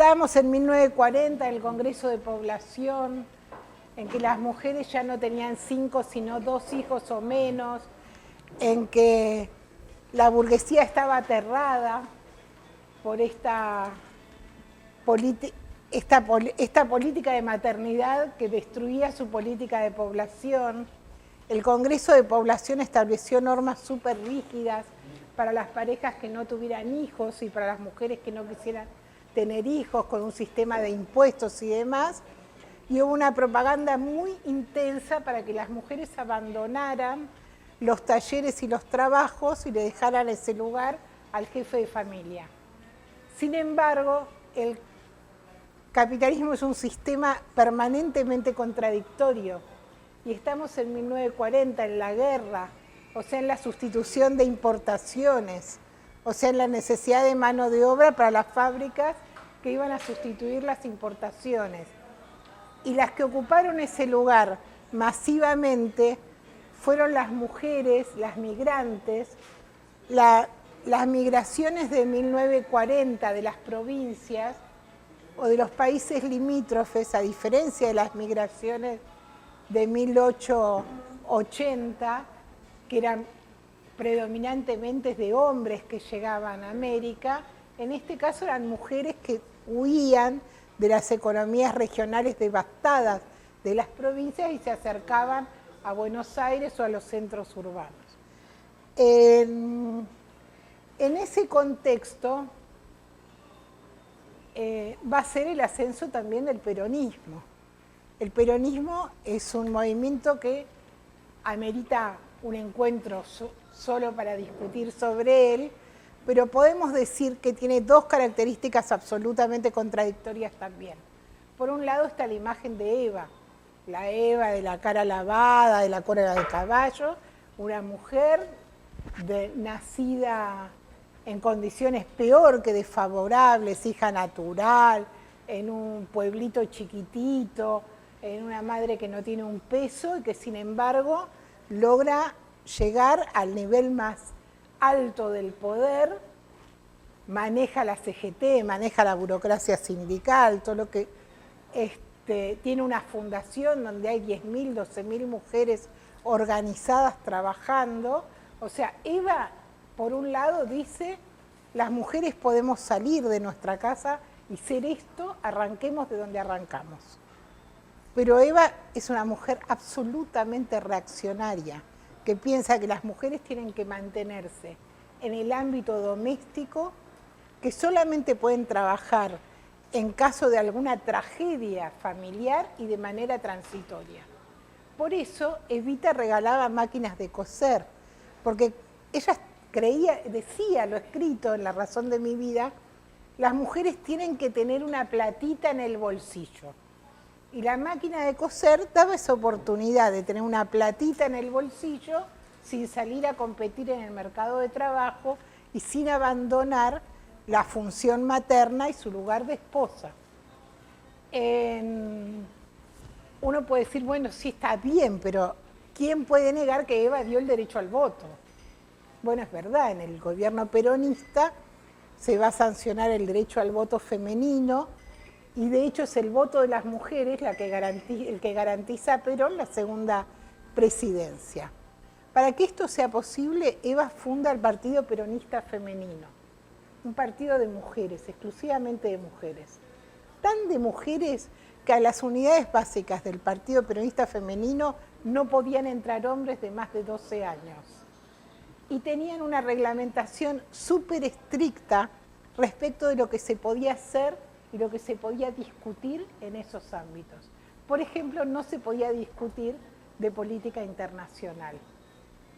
Estábamos en 1940, el Congreso de Población, en que las mujeres ya no tenían 5, sino 2 hijos o menos, en que la burguesía estaba aterrada por esta política de maternidad que destruía su política de población. El Congreso de Población estableció normas súper rígidas para las parejas que no tuvieran hijos y para las mujeres que no quisieran tener hijos, con un sistema de impuestos y demás. Y hubo una propaganda muy intensa para que las mujeres abandonaran los talleres y los trabajos y le dejaran ese lugar al jefe de familia. Sin embargo, el capitalismo es un sistema permanentemente contradictorio y estamos en 1940, en la guerra, o sea, en la sustitución de importaciones, o sea, en la necesidad de mano de obra para las fábricas que iban a sustituir las importaciones. Y las que ocuparon ese lugar masivamente fueron las mujeres, las migrantes, las migraciones de 1940 de las provincias o de los países limítrofes, a diferencia de las migraciones de 1880, que eran predominantemente de hombres que llegaban a América. En este caso eran mujeres que huían de las economías regionales devastadas de las provincias y se acercaban a Buenos Aires o a los centros urbanos. En ese contexto va a ser el ascenso también del peronismo. El peronismo es un movimiento que amerita un encuentro solo para discutir sobre él, pero podemos decir que tiene 2 características absolutamente contradictorias también. Por un lado está la imagen de Eva, la Eva de la cara lavada, de la cola de caballo, una mujer nacida en condiciones peor que desfavorables, hija natural, en un pueblito chiquitito, en una madre que no tiene un peso y que sin embargo logra llegar al nivel más alto del poder, maneja la CGT, maneja la burocracia sindical, todo lo que tiene una fundación donde hay 10.000, 12.000 mujeres organizadas trabajando. O sea, Eva, por un lado, dice, las mujeres podemos salir de nuestra casa y ser esto, arranquemos de donde arrancamos. Pero Eva es una mujer absolutamente reaccionaria, que piensa que las mujeres tienen que mantenerse en el ámbito doméstico, que solamente pueden trabajar en caso de alguna tragedia familiar y de manera transitoria. Por eso Evita regalaba máquinas de coser, porque ella decía lo escrito en La razón de mi vida, las mujeres tienen que tener una platita en el bolsillo. Y la máquina de coser daba esa oportunidad de tener una platita en el bolsillo sin salir a competir en el mercado de trabajo y sin abandonar la función materna y su lugar de esposa. Uno puede decir, bueno, sí está bien, pero ¿quién puede negar que Eva dio el derecho al voto? Bueno, es verdad, en el gobierno peronista se va a sancionar el derecho al voto femenino, y de hecho es el voto de las mujeres el que garantiza a Perón la segunda presidencia. Para que esto sea posible, Eva funda el Partido Peronista Femenino, un partido de mujeres, exclusivamente de mujeres. Tan de mujeres que a las unidades básicas del Partido Peronista Femenino no podían entrar hombres de más de 12 años. Y tenían una reglamentación súper estricta respecto de lo que se podía hacer y lo que se podía discutir en esos ámbitos. Por ejemplo, no se podía discutir de política internacional,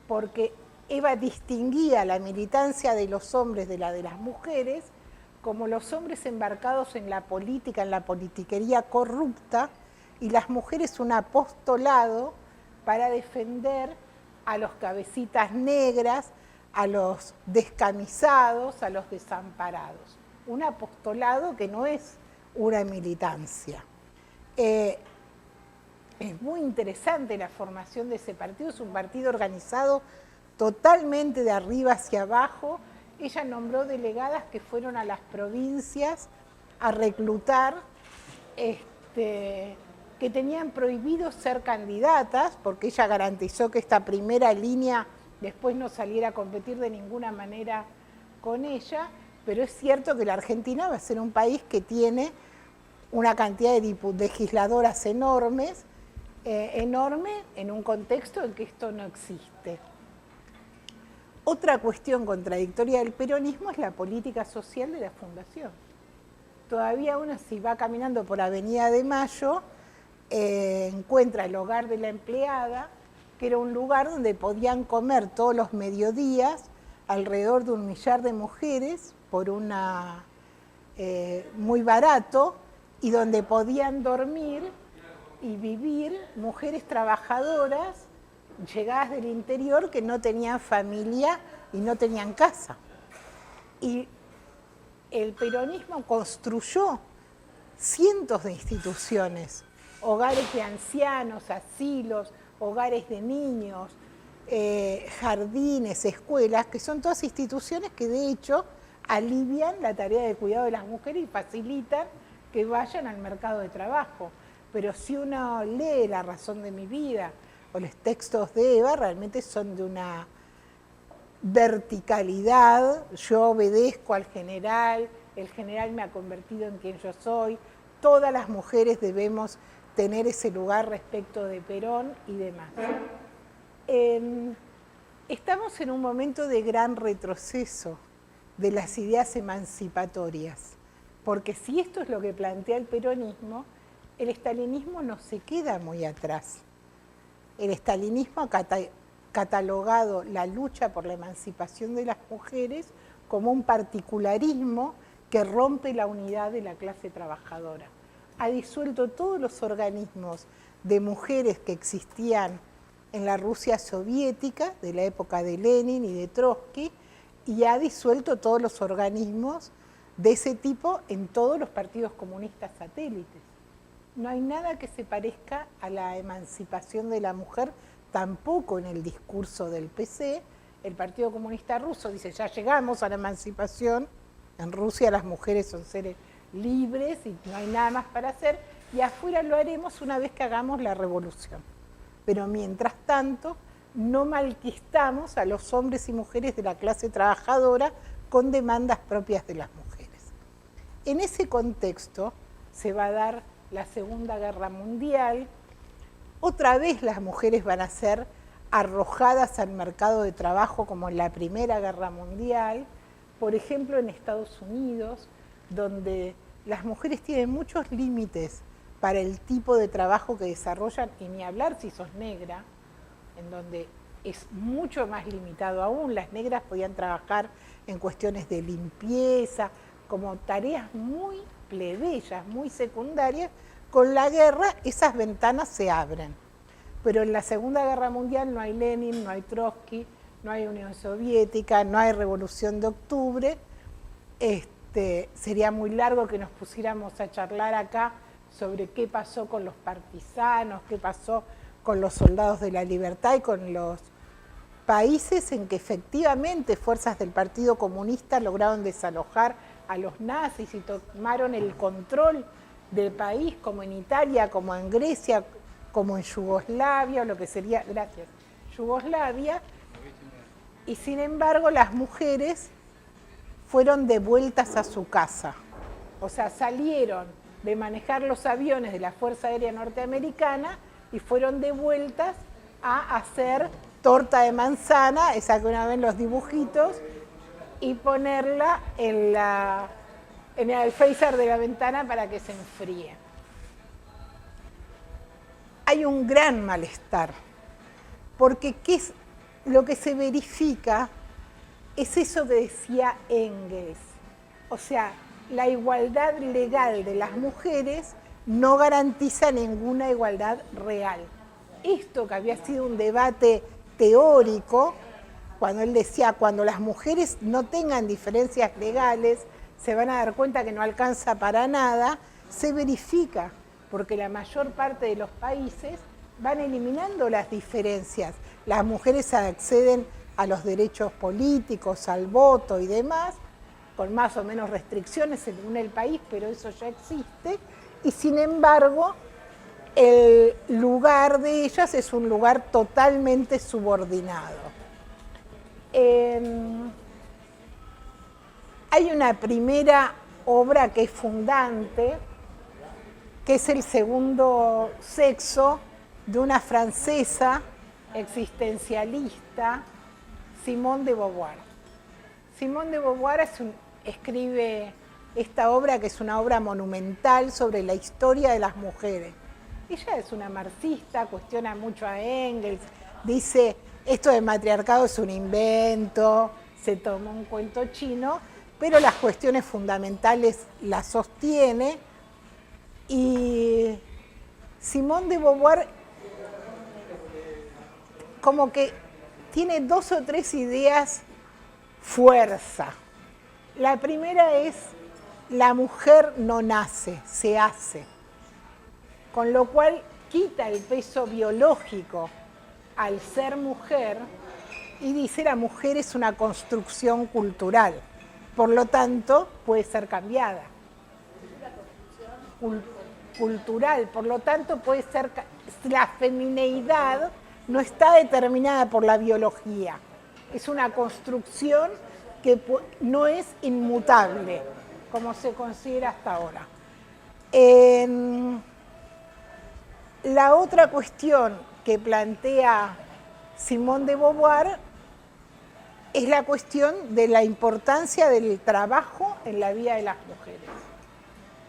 porque Eva distinguía la militancia de los hombres de la de las mujeres como los hombres embarcados en la política, en la politiquería corrupta, y las mujeres un apostolado para defender a los cabecitas negras, a los descamisados, a los desamparados. Un apostolado que no es una militancia. Es muy interesante la formación de ese partido, es un partido organizado totalmente de arriba hacia abajo. Ella nombró delegadas que fueron a las provincias a reclutar, que tenían prohibido ser candidatas, porque ella garantizó que esta primera línea después no saliera a competir de ninguna manera con ella, pero es cierto que la Argentina va a ser un país que tiene una cantidad de legisladoras enormes, enorme en un contexto en que esto no existe. Otra cuestión contradictoria del peronismo es la política social de la fundación. Todavía uno, si va caminando por Avenida de Mayo, encuentra el hogar de la empleada, que era un lugar donde podían comer todos los mediodías alrededor de 1 millar de mujeres por muy barato, y donde podían dormir y vivir mujeres trabajadoras llegadas del interior que no tenían familia y no tenían casa. Y el peronismo construyó cientos de instituciones, hogares de ancianos, asilos, hogares de niños, jardines, escuelas, que son todas instituciones que de hecho alivian la tarea de cuidado de las mujeres y facilitan que vayan al mercado de trabajo. Pero si uno lee La razón de mi vida o los textos de Eva, realmente son de una verticalidad. Yo obedezco al general, el general me ha convertido en quien yo soy, todas las mujeres debemos tener ese lugar respecto de Perón y demás. Estamos en un momento de gran retroceso de las ideas emancipatorias, porque si esto es lo que plantea el peronismo, el estalinismo no se queda muy atrás. El estalinismo ha catalogado la lucha por la emancipación de las mujeres como un particularismo que rompe la unidad de la clase trabajadora. Ha disuelto todos los organismos de mujeres que existían en la Rusia soviética, de la época de Lenin y de Trotsky, y ha disuelto todos los organismos de ese tipo en todos los partidos comunistas satélites. No hay nada que se parezca a la emancipación de la mujer, tampoco en el discurso del PC. El Partido Comunista Ruso dice, ya llegamos a la emancipación, en Rusia las mujeres son seres libres y no hay nada más para hacer, y afuera lo haremos una vez que hagamos la revolución. Pero mientras tanto, no malquistamos a los hombres y mujeres de la clase trabajadora con demandas propias de las mujeres. En ese contexto se va a dar la Segunda Guerra Mundial. Otra vez las mujeres van a ser arrojadas al mercado de trabajo como en la Primera Guerra Mundial, por ejemplo en Estados Unidos, donde las mujeres tienen muchos límites para el tipo de trabajo que desarrollan, y ni hablar si sos negra, en donde es mucho más limitado aún. Las negras podían trabajar en cuestiones de limpieza, como tareas muy plebeyas, muy secundarias. Con la guerra esas ventanas se abren. Pero en la Segunda Guerra Mundial no hay Lenin, no hay Trotsky, no hay Unión Soviética, no hay Revolución de Octubre. Sería muy largo que nos pusiéramos a charlar acá sobre qué pasó con los partisanos, qué pasó con los soldados de la libertad y con los países en que efectivamente fuerzas del Partido Comunista lograron desalojar a los nazis y tomaron el control del país, como en Italia, como en Grecia, como en Yugoslavia, o lo que sería, gracias, Yugoslavia, y sin embargo las mujeres fueron devueltas a su casa. O sea, salieron de manejar los aviones de la Fuerza Aérea Norteamericana y fueron devueltas a hacer torta de manzana, esa que una vez los dibujitos, y ponerla en el alféizar de la ventana para que se enfríe. Hay un gran malestar, porque lo que se verifica es eso que decía Engels. O sea, la igualdad legal de las mujeres no garantiza ninguna igualdad real. Esto que había sido un debate teórico, cuando él decía, cuando las mujeres no tengan diferencias legales, se van a dar cuenta que no alcanza para nada, se verifica, porque la mayor parte de los países van eliminando las diferencias. Las mujeres acceden a los derechos políticos, al voto y demás, con más o menos restricciones según el país, pero eso ya existe, y sin embargo el lugar de ellas es un lugar totalmente subordinado. Hay una primera obra que es fundante, que es El segundo sexo, de una francesa existencialista, Simone de Beauvoir. Simone de Beauvoir escribe esta obra, que es una obra monumental sobre la historia de las mujeres. Ella es una marxista, cuestiona mucho a Engels, dice, esto del matriarcado es un invento, se tomó un cuento chino, pero las cuestiones fundamentales las sostiene, y Simone de Beauvoir como que tiene 2 o 3 ideas fuerza. La primera es, la mujer no nace, se hace, con lo cual quita el peso biológico al ser mujer y dice la mujer es una construcción cultural, por lo tanto puede ser cambiada. Cultural, por lo tanto puede ser, la femineidad no está determinada por la biología, es una construcción que no es inmutable, como se considera hasta ahora. La otra cuestión que plantea Simone de Beauvoir es la cuestión de la importancia del trabajo en la vida de las mujeres,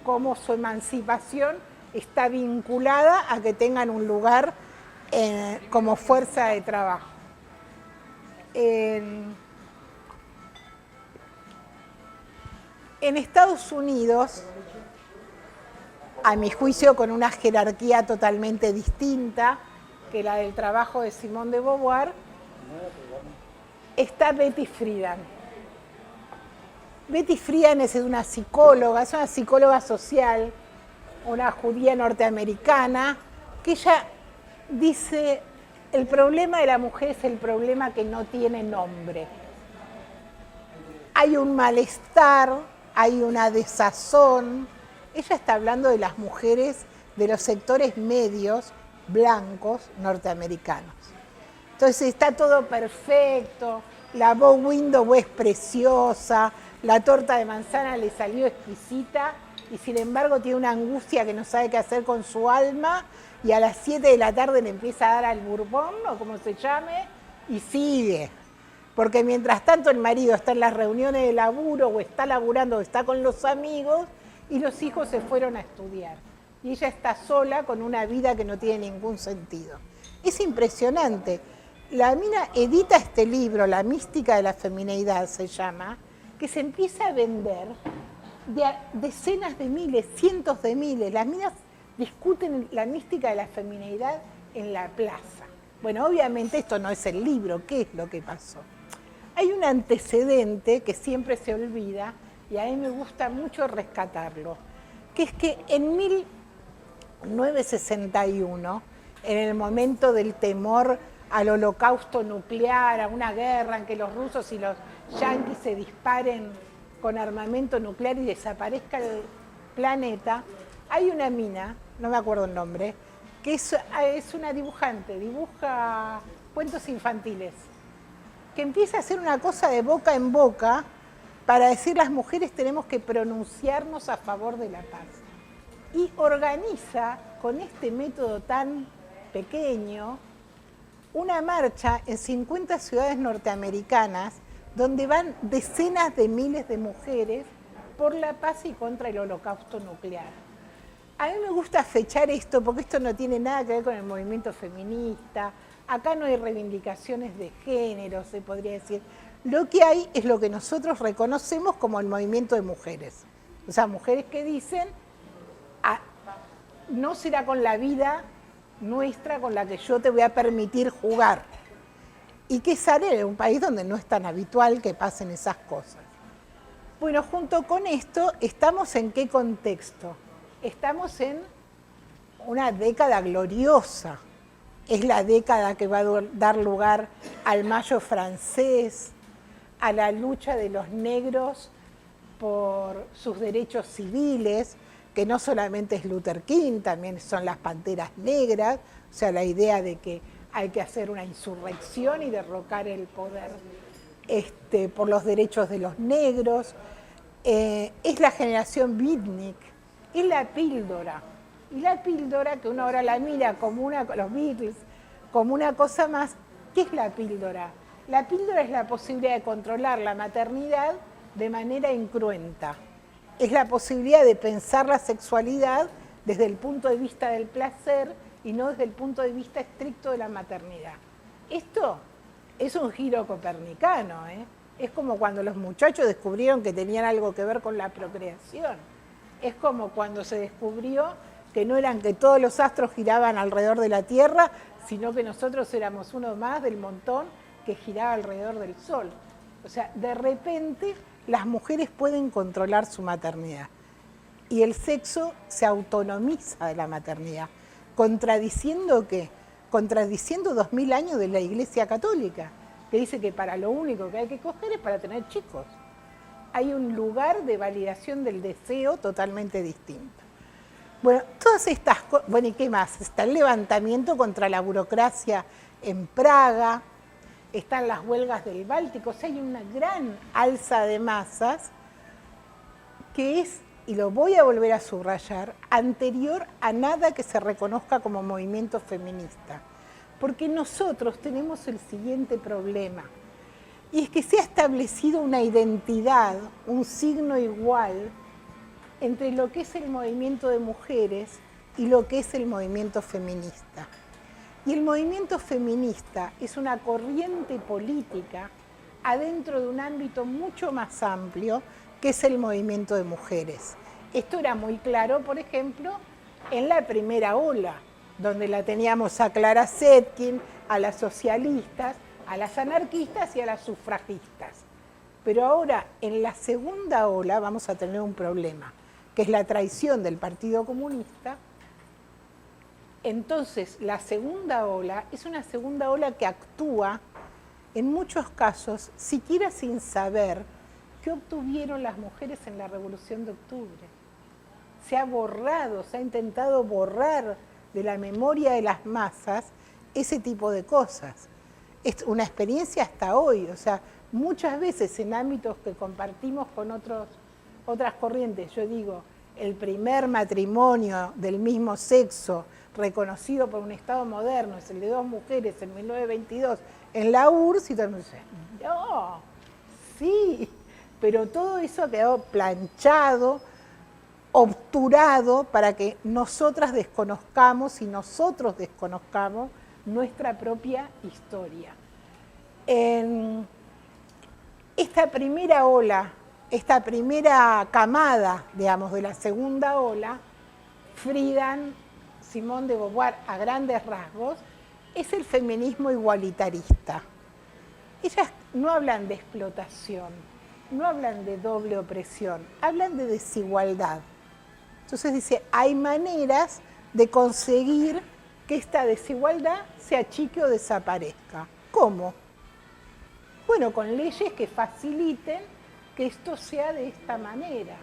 cómo su emancipación está vinculada a que tengan un lugar como fuerza de trabajo. En Estados Unidos, a mi juicio con una jerarquía totalmente distinta que la del trabajo de Simone de Beauvoir, está Betty Friedan. Betty Friedan es una psicóloga social, una judía norteamericana, que ella dice, el problema de la mujer es el problema que no tiene nombre. Hay un malestar, hay una desazón. Ella está hablando de las mujeres de los sectores medios blancos norteamericanos. Entonces está todo perfecto, la bow window es preciosa, la torta de manzana le salió exquisita y sin embargo tiene una angustia que no sabe qué hacer con su alma y a las 7 de la tarde le empieza a dar al bourbon o como se llame y sigue. Porque mientras tanto el marido está en las reuniones de laburo o está laburando o está con los amigos y los hijos se fueron a estudiar. Y ella está sola con una vida que no tiene ningún sentido. Es impresionante. La mina edita este libro, La mística de la femineidad se llama, que se empieza a vender de decenas de miles, cientos de miles. Las minas discuten la mística de la femineidad en la plaza. Bueno, obviamente esto no es el libro, ¿qué es lo que pasó? Hay un antecedente que siempre se olvida y a mí me gusta mucho rescatarlo, que es que en 1961, en el momento del temor al holocausto nuclear, a una guerra en que los rusos y los yanquis se disparen con armamento nuclear y desaparezca el planeta, hay una mina, no me acuerdo el nombre, que es una dibujante, dibuja cuentos infantiles, que empieza a hacer una cosa de boca en boca para decir las mujeres tenemos que pronunciarnos a favor de la paz. Y organiza con este método tan pequeño una marcha en 50 ciudades norteamericanas donde van decenas de miles de mujeres por la paz y contra el holocausto nuclear. A mí me gusta fechar esto porque esto no tiene nada que ver con el movimiento feminista, acá no hay reivindicaciones de género, se podría decir. Lo que hay es lo que nosotros reconocemos como el movimiento de mujeres. O sea, mujeres que dicen, no será con la vida nuestra con la que yo te voy a permitir jugar. Y que sale de un país donde no es tan habitual que pasen esas cosas. Bueno, junto con esto, ¿estamos en qué contexto? Estamos en una década gloriosa. Es la década que va a dar lugar al Mayo francés, a la lucha de los negros por sus derechos civiles, que no solamente es Luther King, también son las Panteras Negras, o sea, la idea de que hay que hacer una insurrección y derrocar el poder por los derechos de los negros. Es la generación beatnik, es la píldora. Y la píldora, que uno ahora la mira como los Beatles, como una cosa más, ¿qué es la píldora? La píldora es la posibilidad de controlar la maternidad de manera incruenta. Es la posibilidad de pensar la sexualidad desde el punto de vista del placer y no desde el punto de vista estricto de la maternidad. Esto es un giro copernicano, ¿eh? Es como cuando los muchachos descubrieron que tenían algo que ver con la procreación. Es como cuando se descubrió que no eran que todos los astros giraban alrededor de la Tierra, sino que nosotros éramos uno más del montón que giraba alrededor del Sol. O sea, de repente las mujeres pueden controlar su maternidad y el sexo se autonomiza de la maternidad. ¿Contradiciendo qué? Contradiciendo 2000 años de la Iglesia Católica, que dice que para lo único que hay que coger es para tener chicos. Hay un lugar de validación del deseo totalmente distinto. Bueno, todas estas cosas, bueno, ¿y qué más? Está el levantamiento contra la burocracia en Praga, están las huelgas del Báltico, o sea, hay una gran alza de masas que es, y lo voy a volver a subrayar, anterior a nada que se reconozca como movimiento feminista. Porque nosotros tenemos el siguiente problema, y es que se ha establecido una identidad, un signo igual, entre lo que es el movimiento de mujeres y lo que es el movimiento feminista. Y el movimiento feminista es una corriente política adentro de un ámbito mucho más amplio que es el movimiento de mujeres. Esto era muy claro, por ejemplo, en la primera ola, donde la teníamos a Clara Zetkin, a las socialistas, a las anarquistas y a las sufragistas. Pero ahora, en la segunda ola, vamos a tener un problema, que es la traición del Partido Comunista. Entonces, la segunda ola es una segunda ola que actúa, en muchos casos, siquiera sin saber qué obtuvieron las mujeres en la Revolución de Octubre. Se ha borrado, se ha intentado borrar de la memoria de las masas ese tipo de cosas. Es una experiencia hasta hoy, o sea, muchas veces en ámbitos que compartimos con otras corrientes, yo digo, el primer matrimonio del mismo sexo reconocido por un Estado moderno es el de 2 mujeres en 1922 en la URSS, y todo el mundo dice, no, sí, pero todo eso ha quedado planchado, obturado para que nosotras desconozcamos y nosotros desconozcamos nuestra propia historia. En esta primera ola, esta primera camada, digamos, de la segunda ola, Friedan, Simone de Beauvoir, a grandes rasgos, es el feminismo igualitarista. Ellas no hablan de explotación, no hablan de doble opresión, hablan de desigualdad. Entonces dice, hay maneras de conseguir que esta desigualdad se achique o desaparezca. ¿Cómo? Bueno, con leyes que faciliten que esto sea de esta manera.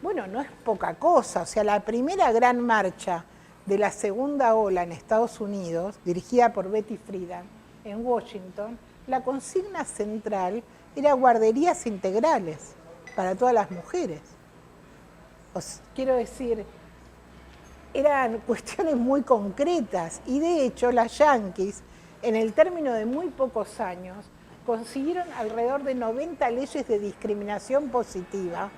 Bueno, no es poca cosa, o sea, la primera gran marcha de la segunda ola en Estados Unidos, dirigida por Betty Friedan en Washington, la consigna central era guarderías integrales para todas las mujeres. Quiero decir, eran cuestiones muy concretas y de hecho las yanquis, en el término de muy pocos años, consiguieron alrededor de 90 leyes de discriminación positiva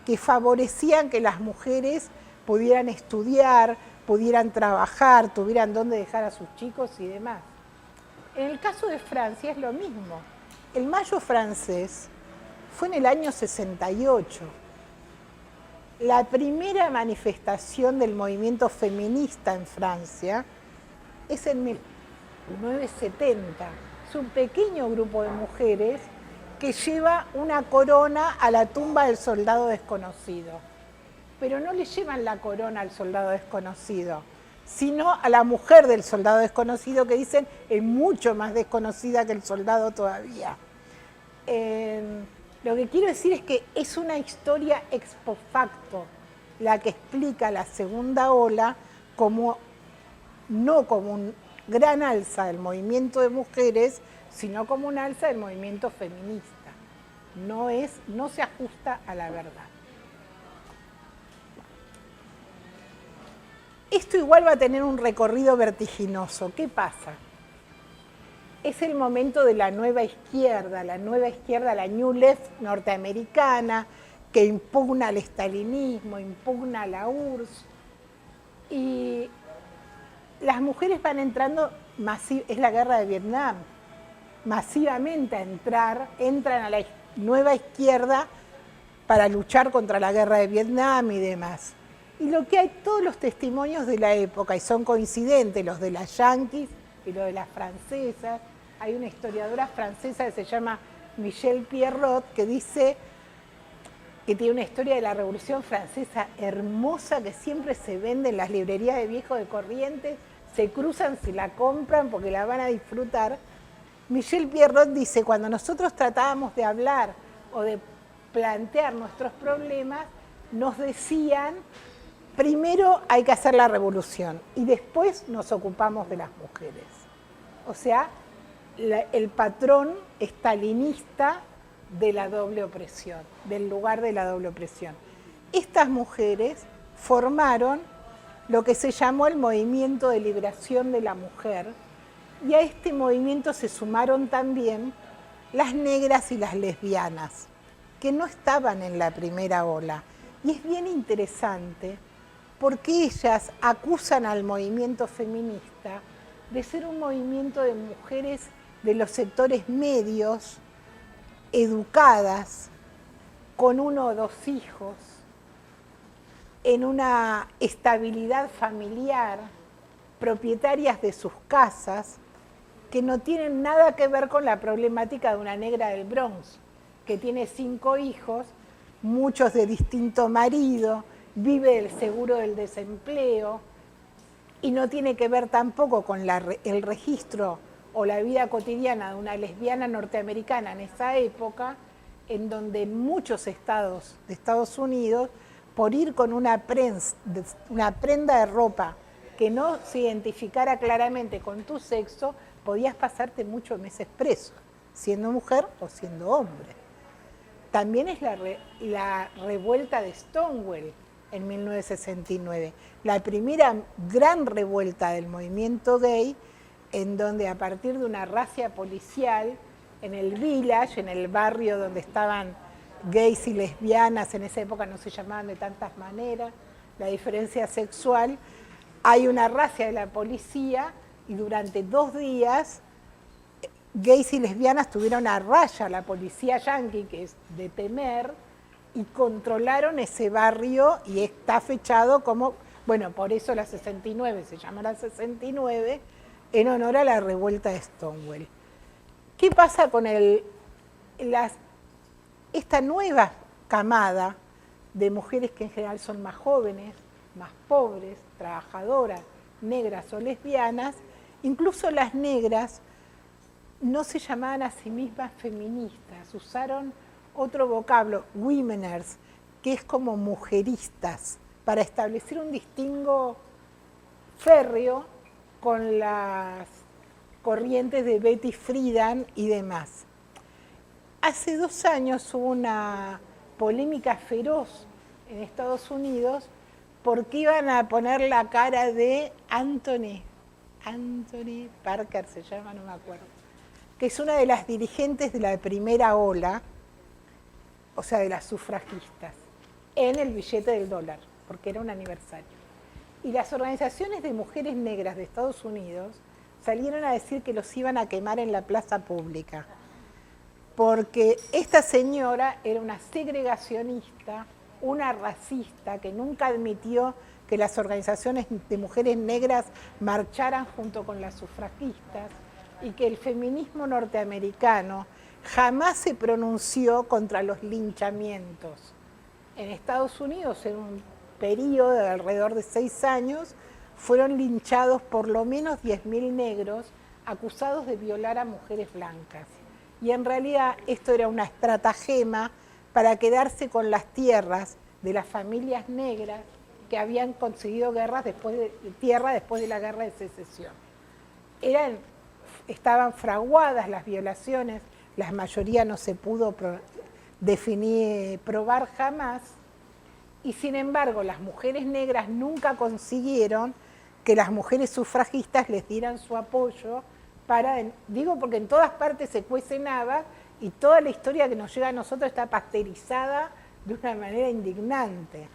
que favorecían que las mujeres pudieran estudiar, pudieran trabajar, tuvieran dónde dejar a sus chicos y demás. En el caso de Francia es lo mismo. El Mayo francés fue en el año 68. La primera manifestación del movimiento feminista en Francia es en 1970. Es un pequeño grupo de mujeres que lleva una corona a la tumba del soldado desconocido. Pero no le llevan la corona al soldado desconocido, sino a la mujer del soldado desconocido, que dicen es mucho más desconocida que el soldado todavía. Lo que quiero decir es que es una historia ex post facto la que explica la segunda ola como no como un gran alza del movimiento de mujeres, sino como un alza del movimiento feminista. No se ajusta a la verdad. Esto igual va a tener un recorrido vertiginoso. ¿Qué pasa? Es el momento de la nueva izquierda, la New Left norteamericana, que impugna el estalinismo, impugna la URSS, y las mujeres van entrando, es la guerra de Vietnam, masivamente entran a la nueva izquierda para luchar contra la guerra de Vietnam y demás. Y lo que hay, todos los testimonios de la época, y son coincidentes, los de las yanquis y los de las francesas. Hay una historiadora francesa que se llama Michelle Pierrot, que dice que tiene una historia de la Revolución Francesa hermosa, que siempre se vende en las librerías de Viejo de Corrientes, se cruzan, se la compran porque la van a disfrutar. Michelle Pierrot dice, cuando nosotros tratábamos de hablar o de plantear nuestros problemas, nos decían, primero hay que hacer la revolución y después nos ocupamos de las mujeres. O sea, el patrón estalinista de la doble opresión, del lugar de la doble opresión. Estas mujeres formaron lo que se llamó el Movimiento de Liberación de la Mujer, y a este movimiento se sumaron también las negras y las lesbianas, que no estaban en la primera ola. Y es bien interesante porque ellas acusan al movimiento feminista de ser un movimiento de mujeres de los sectores medios, educadas, con 1 o 2 hijos, en una estabilidad familiar, propietarias de sus casas, que no tienen nada que ver con la problemática de una negra del Bronx, que tiene 5 hijos, muchos de distinto marido, vive del seguro del desempleo, y no tiene que ver tampoco con el registro o la vida cotidiana de una lesbiana norteamericana en esa época, en donde en muchos estados de Estados Unidos, por ir con una prenda de ropa que no se identificara claramente con tu sexo, podías pasarte muchos meses preso, siendo mujer o siendo hombre. También es la revuelta de Stonewall en 1969, la primera gran revuelta del movimiento gay, en donde a partir de una racia policial, en el Village, en el barrio donde estaban gays y lesbianas, en esa época no se llamaban de tantas maneras, la diferencia sexual, hay una racia de la policía y durante 2 días gays y lesbianas tuvieron a raya la policía yanqui, que es de temer, y controlaron ese barrio y está fechado como, bueno, por eso la 69 se llama la 69, en honor a la revuelta de Stonewall. ¿Qué pasa con esta nueva camada de mujeres que en general son más jóvenes, más pobres, trabajadoras, negras o lesbianas? Incluso las negras no se llamaban a sí mismas feministas, usaron otro vocablo, womeners, que es como mujeristas, para establecer un distingo férreo con las corrientes de Betty Friedan y demás. Hace 2 años hubo una polémica feroz en Estados Unidos porque iban a poner la cara de Anthony Parker se llama, no me acuerdo, que es una de las dirigentes de la primera ola, o sea, de las sufragistas, en el billete del dólar, porque era un aniversario. Y las organizaciones de mujeres negras de Estados Unidos salieron a decir que los iban a quemar en la plaza pública, porque esta señora era una segregacionista, una racista, que nunca admitió que las organizaciones de mujeres negras marcharan junto con las sufragistas, y que el feminismo norteamericano jamás se pronunció contra los linchamientos. En Estados Unidos, en un periodo de alrededor de 6 años, fueron linchados por lo menos 10.000 negros acusados de violar a mujeres blancas. y en realidad esto era una estratagema para quedarse con las tierras de las familias negras que habían conseguido tierra después de la guerra de secesión. Estaban fraguadas las violaciones, la mayoría no se pudo probar jamás, y sin embargo las mujeres negras nunca consiguieron que las mujeres sufragistas les dieran su apoyo digo porque en todas partes se cuecen habas y toda la historia que nos llega a nosotros está pasteurizada de una manera indignante.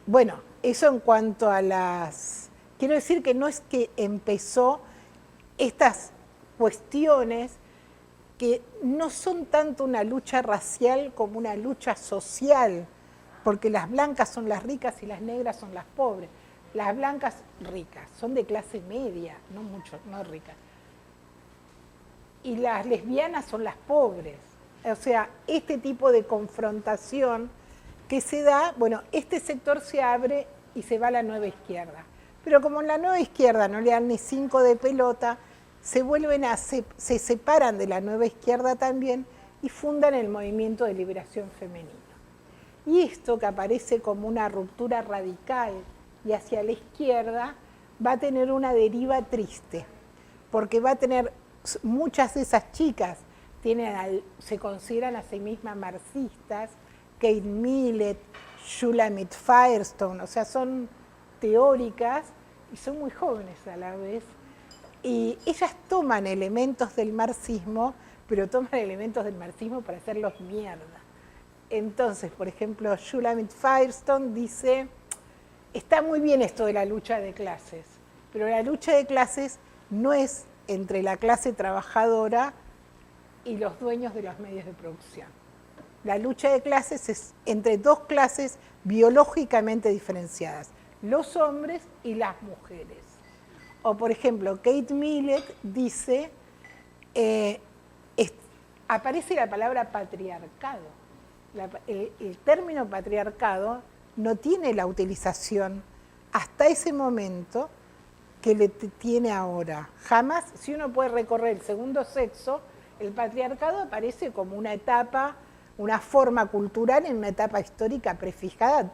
Bueno, eso en cuanto a las... Quiero decir que no es que empezó estas cuestiones que no son tanto una lucha racial como una lucha social, porque las blancas son las ricas y las negras son las pobres. Las blancas ricas, son de clase media, no mucho, no ricas. Y las lesbianas son las pobres. O sea, este tipo de confrontación que se da, bueno, este sector se abre y se va a la nueva izquierda. Pero como en la nueva izquierda no le dan ni 5 de pelota, se separan de la nueva izquierda también y fundan el movimiento de liberación femenino. Y esto que aparece como una ruptura radical y hacia la izquierda va a tener una deriva triste, porque va a tener muchas de esas chicas se consideran a sí mismas marxistas, Kate Millett, Shulamit Firestone, o sea, son teóricas y son muy jóvenes a la vez, y ellas toman elementos del marxismo, pero toman elementos del marxismo para hacerlos mierda. Entonces, por ejemplo, Shulamit Firestone dice, está muy bien esto de la lucha de clases, pero la lucha de clases no es entre la clase trabajadora y los dueños de los medios de producción. La lucha de clases es entre dos clases biológicamente diferenciadas, los hombres y las mujeres. O, por ejemplo, Kate Millett dice, aparece la palabra patriarcado. El término patriarcado no tiene la utilización hasta ese momento que le tiene ahora. Jamás, si uno puede recorrer el segundo sexo, el patriarcado aparece como una etapa, una forma cultural en una etapa histórica prefijada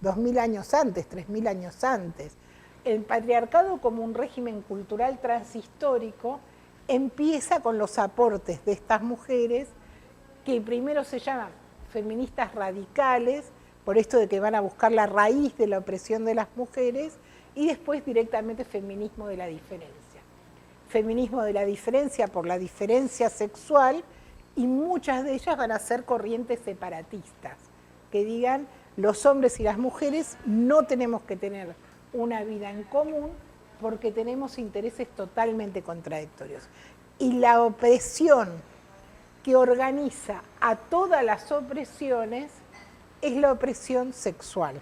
2000 años antes, 3000 años antes. El patriarcado como un régimen cultural transhistórico empieza con los aportes de estas mujeres que primero se llaman feministas radicales, por esto de que van a buscar la raíz de la opresión de las mujeres, y después directamente feminismo de la diferencia. Feminismo de la diferencia por la diferencia sexual, y muchas de ellas van a ser corrientes separatistas, que digan los hombres y las mujeres no tenemos que tener una vida en común porque tenemos intereses totalmente contradictorios. Y la opresión que organiza a todas las opresiones es la opresión sexual.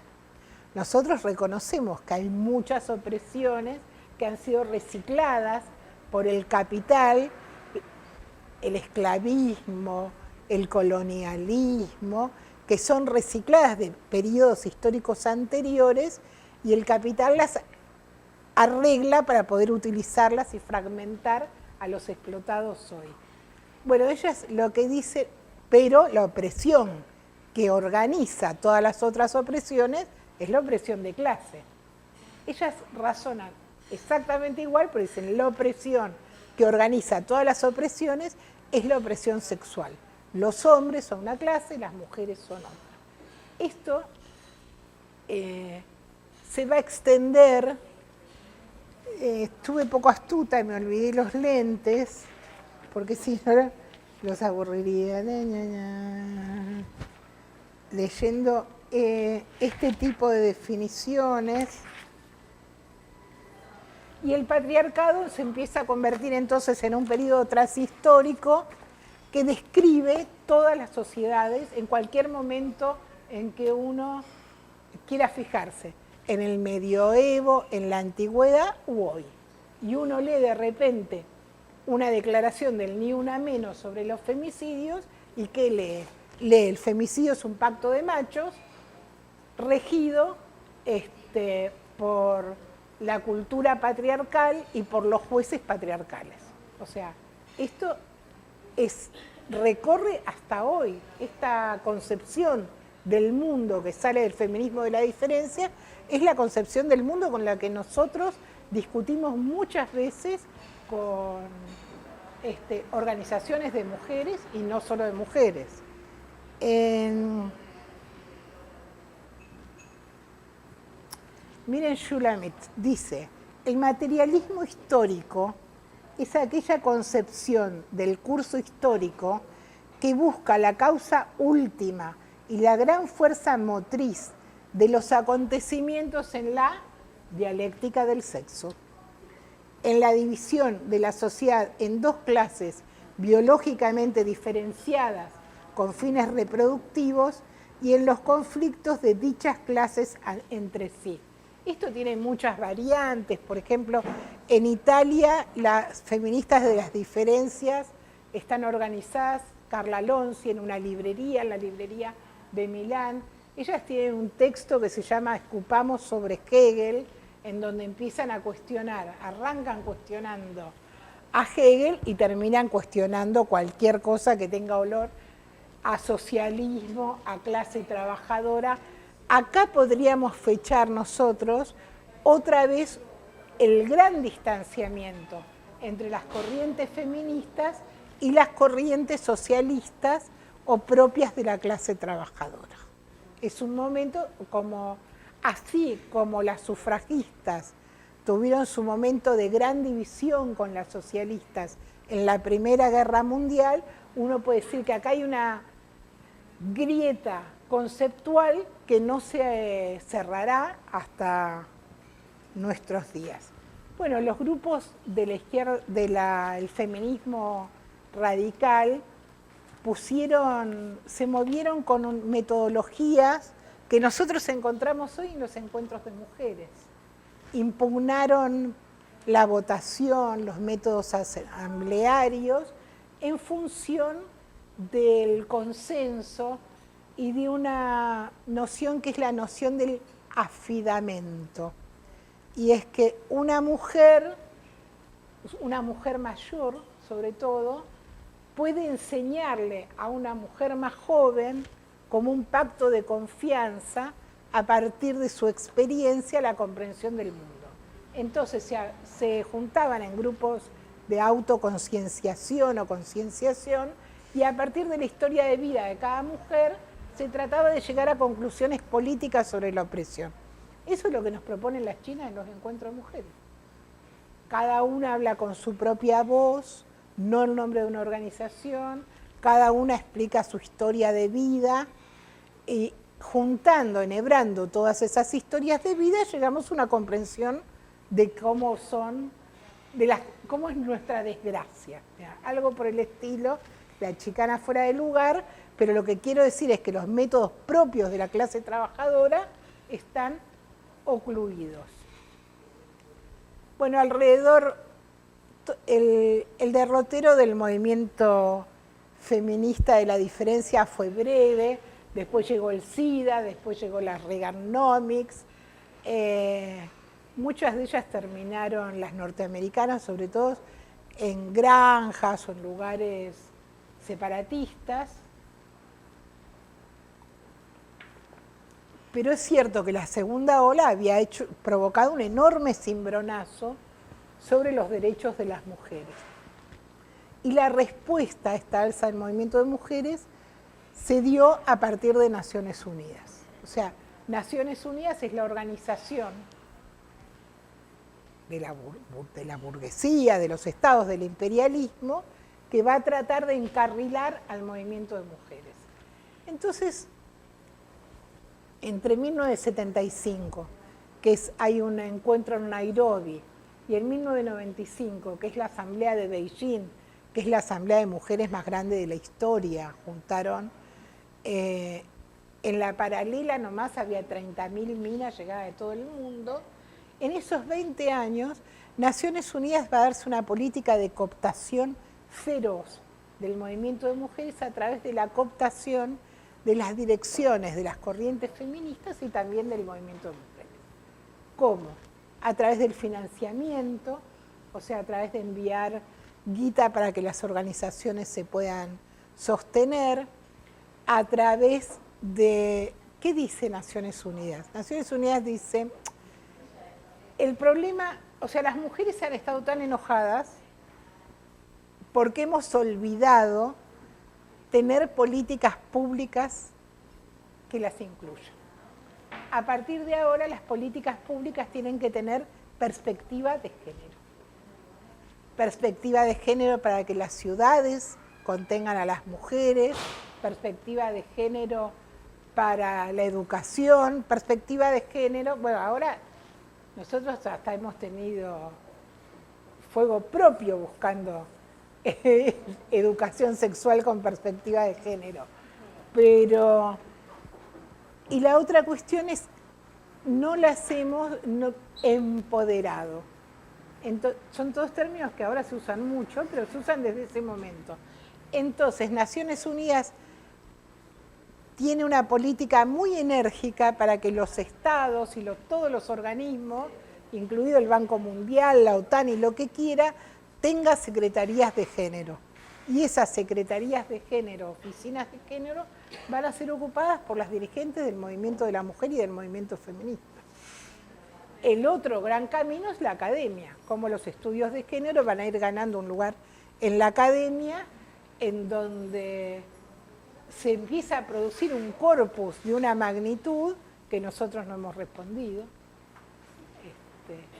Nosotros reconocemos que hay muchas opresiones que han sido recicladas por el capital, el esclavismo, el colonialismo, que son recicladas de periodos históricos anteriores y el capital las arregla para poder utilizarlas y fragmentar a los explotados hoy. Bueno, ellas lo que dicen, pero la opresión que organiza todas las otras opresiones es la opresión de clase. Ellas razonan exactamente igual, pero dicen la opresión que organiza todas las opresiones es la opresión sexual. Los hombres son una clase, las mujeres son otra. Esto se va a extender. Estuve poco astuta y me olvidé los lentes, porque si no los aburriría. Leyendo este tipo de definiciones. Y el patriarcado se empieza a convertir entonces en un periodo transhistórico que describe todas las sociedades en cualquier momento en que uno quiera fijarse, en el medioevo, en la antigüedad u hoy. Y uno lee de repente una declaración del Ni Una Menos sobre los femicidios, y ¿qué lee? Lee: el femicidio es un pacto de machos regido por la cultura patriarcal y por los jueces patriarcales. O sea, esto recorre hasta hoy, esta concepción del mundo que sale del feminismo de la diferencia, es la concepción del mundo con la que nosotros discutimos muchas veces con organizaciones de mujeres y no solo de mujeres. Miren, Shulamit dice, el materialismo histórico es aquella concepción del curso histórico que busca la causa última y la gran fuerza motriz de los acontecimientos en la dialéctica del sexo, en la división de la sociedad en dos clases biológicamente diferenciadas con fines reproductivos y en los conflictos de dichas clases entre sí. Esto tiene muchas variantes. Por ejemplo, en Italia las feministas de las diferencias están organizadas, Carla Lonzi, en una librería, en la librería de Milán. Ellas tienen un texto que se llama Escupamos sobre Hegel, en donde empiezan a cuestionar, arrancan cuestionando a Hegel y terminan cuestionando cualquier cosa que tenga olor a socialismo, a clase trabajadora. Acá podríamos fechar nosotros otra vez el gran distanciamiento entre las corrientes feministas y las corrientes socialistas o propias de la clase trabajadora. Es un momento como, así como las sufragistas tuvieron su momento de gran división con las socialistas en la Primera Guerra Mundial, uno puede decir que acá hay una grieta conceptual que no se cerrará hasta nuestros días. Bueno, los grupos de la izquierda, del feminismo radical, se movieron con metodologías que nosotros encontramos hoy en los encuentros de mujeres. Impugnaron la votación, los métodos asamblearios, en función del consenso y de una noción que es la noción del afidamento. Y es que una mujer mayor, sobre todo, puede enseñarle a una mujer más joven, como un pacto de confianza, a partir de su experiencia, la comprensión del mundo. Entonces se juntaban en grupos de autoconcienciación o concienciación, y a partir de la historia de vida de cada mujer, se trataba de llegar a conclusiones políticas sobre la opresión. Eso es lo que nos proponen las chinas en los encuentros de mujeres. Cada una habla con su propia voz, no en nombre de una organización, cada una explica su historia de vida y juntando, enhebrando todas esas historias de vida, llegamos a una comprensión de cómo cómo es nuestra desgracia. Algo por el estilo, la chicana fuera de lugar, pero lo que quiero decir es que los métodos propios de la clase trabajadora están ocluidos. Bueno, alrededor, el derrotero del movimiento feminista de la diferencia fue breve, después llegó el SIDA, después llegó la Reaganomics, muchas de ellas terminaron, las norteamericanas sobre todo, en granjas o en lugares separatistas. Pero es cierto que la segunda ola había provocado un enorme cimbronazo sobre los derechos de las mujeres. Y la respuesta a esta alza del movimiento de mujeres se dio a partir de Naciones Unidas. O sea, Naciones Unidas es la organización de la burguesía, de los estados del imperialismo, que va a tratar de encarrilar al movimiento de mujeres. Entonces, entre 1975, hay un encuentro en Nairobi, y en 1995, que es la Asamblea de Beijing, que es la asamblea de mujeres más grande de la historia, juntaron, en la paralela nomás había 30.000 minas llegadas de todo el mundo. En esos 20 años, Naciones Unidas va a darse una política de cooptación feroz del movimiento de mujeres a través de la cooptación de las direcciones de las corrientes feministas y también del movimiento de mujeres. ¿Cómo? A través del financiamiento, o sea, a través de enviar guita para que las organizaciones se puedan sostener a través de... ¿Qué dice Naciones Unidas? Naciones Unidas dice, el problema, o sea, las mujeres han estado tan enojadas porque hemos olvidado tener políticas públicas que las incluyan. A partir de ahora, las políticas públicas tienen que tener perspectiva de género. Perspectiva de género para que las ciudades contengan a las mujeres, perspectiva de género para la educación, perspectiva de género. Bueno, ahora nosotros hasta hemos tenido fuego propio buscando educación sexual con perspectiva de género. Pero, y la otra cuestión es, no las hemos empoderado. Entonces, son todos términos que ahora se usan mucho, pero se usan desde ese momento. Entonces, Naciones Unidas tiene una política muy enérgica para que los estados y todos los organismos, incluido el Banco Mundial, la OTAN y lo que quiera, tenga secretarías de género. Y esas secretarías de género, oficinas de género, van a ser ocupadas por las dirigentes del movimiento de la mujer y del movimiento feminista. El otro gran camino es la academia, cómo los estudios de género van a ir ganando un lugar en la academia, en donde se empieza a producir un corpus de una magnitud que nosotros no hemos respondido.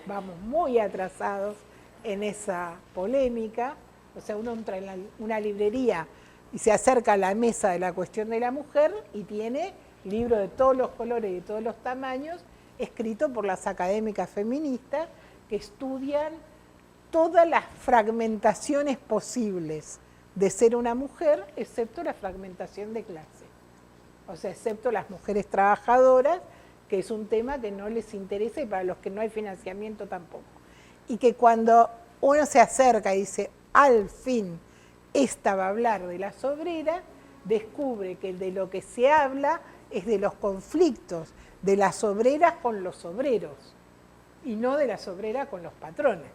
Vamos muy atrasados en esa polémica. O sea, uno entra en una librería y se acerca a la mesa de la cuestión de la mujer y tiene libros de todos los colores y de todos los tamaños, escrito por las académicas feministas que estudian todas las fragmentaciones posibles de ser una mujer, excepto la fragmentación de clase. O sea, excepto las mujeres trabajadoras, que es un tema que no les interesa y para los que no hay financiamiento tampoco. Y que cuando uno se acerca y dice, al fin, esta va a hablar de las obreras, descubre que de lo que se habla es de los conflictos de las obreras con los obreros y no de las obreras con los patrones.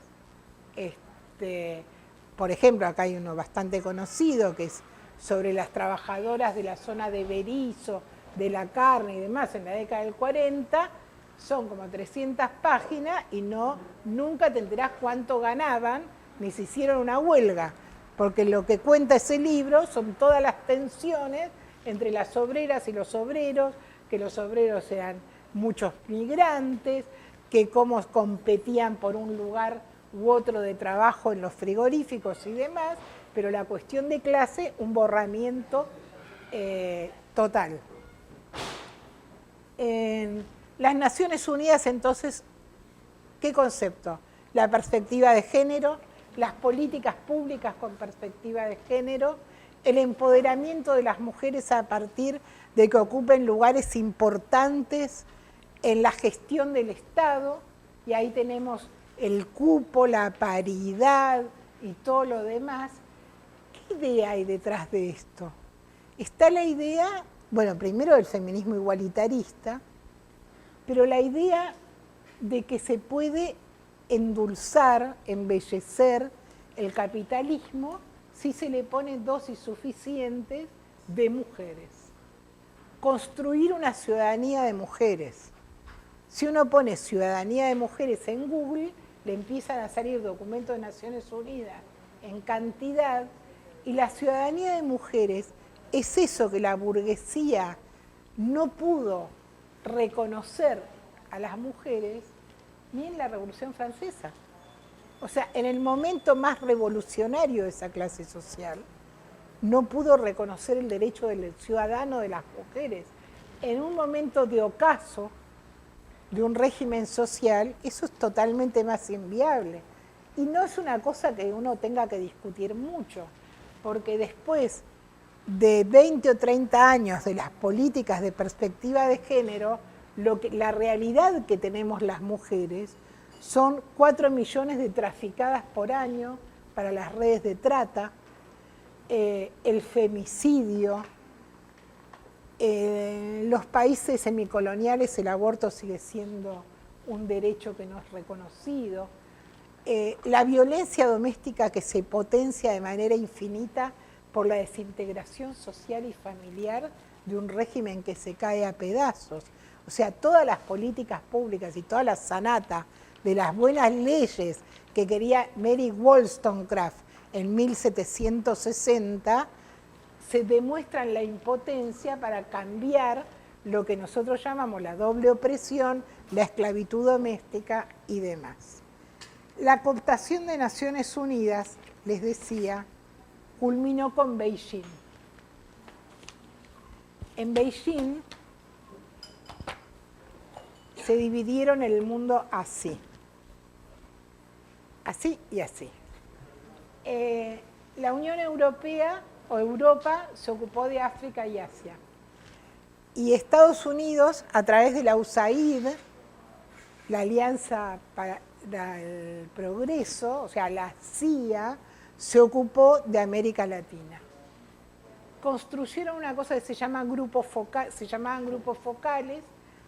Por ejemplo, acá hay uno bastante conocido que es sobre las trabajadoras de la zona de Berizo, de la carne y demás en la década del 40, son como 300 páginas y nunca te enterás cuánto ganaban, ni se hicieron una huelga, porque lo que cuenta ese libro son todas las tensiones entre las obreras y los obreros, que los obreros eran muchos migrantes, que cómo competían por un lugar u otro de trabajo en los frigoríficos y demás, pero la cuestión de clase, un borramiento total. En las Naciones Unidas, entonces, ¿qué concepto? La perspectiva de género, las políticas públicas con perspectiva de género, el empoderamiento de las mujeres a partir de que ocupen lugares importantes en la gestión del Estado, y ahí tenemos el cupo, la paridad y todo lo demás. ¿Qué idea hay detrás de esto? Está la idea, bueno, primero del feminismo igualitarista, pero la idea de que se puede endulzar, embellecer el capitalismo si se le pone dosis suficientes de mujeres. Construir una ciudadanía de mujeres. Si uno pone ciudadanía de mujeres en Google, le empiezan a salir documentos de Naciones Unidas en cantidad, y la ciudadanía de mujeres es eso que la burguesía no pudo reconocer a las mujeres ni en la Revolución Francesa. O sea, en el momento más revolucionario de esa clase social, no pudo reconocer el derecho del ciudadano de las mujeres. En un momento de ocaso de un régimen social, eso es totalmente más inviable. Y no es una cosa que uno tenga que discutir mucho, porque después de 20 o 30 años de las políticas de perspectiva de género, la realidad que tenemos las mujeres son 4 millones de traficadas por año para las redes de trata, el femicidio. En los países semicoloniales el aborto sigue siendo un derecho que no es reconocido. la violencia doméstica que se potencia de manera infinita por la desintegración social y familiar de un régimen que se cae a pedazos. O sea, todas las políticas públicas y toda la sanata de las buenas leyes que quería Mary Wollstonecraft en 1760, se demuestran la impotencia para cambiar lo que nosotros llamamos la doble opresión, la esclavitud doméstica y demás. La cooptación de Naciones Unidas, les decía, culminó con Beijing. En Beijing se dividieron el mundo así. Así y así. La Unión Europea o Europa se ocupó de África y Asia. Y Estados Unidos, a través de la USAID, la Alianza para el Progreso, o sea, la CIA, se ocupó de América Latina. Construyeron una cosa que se llamaban grupos focales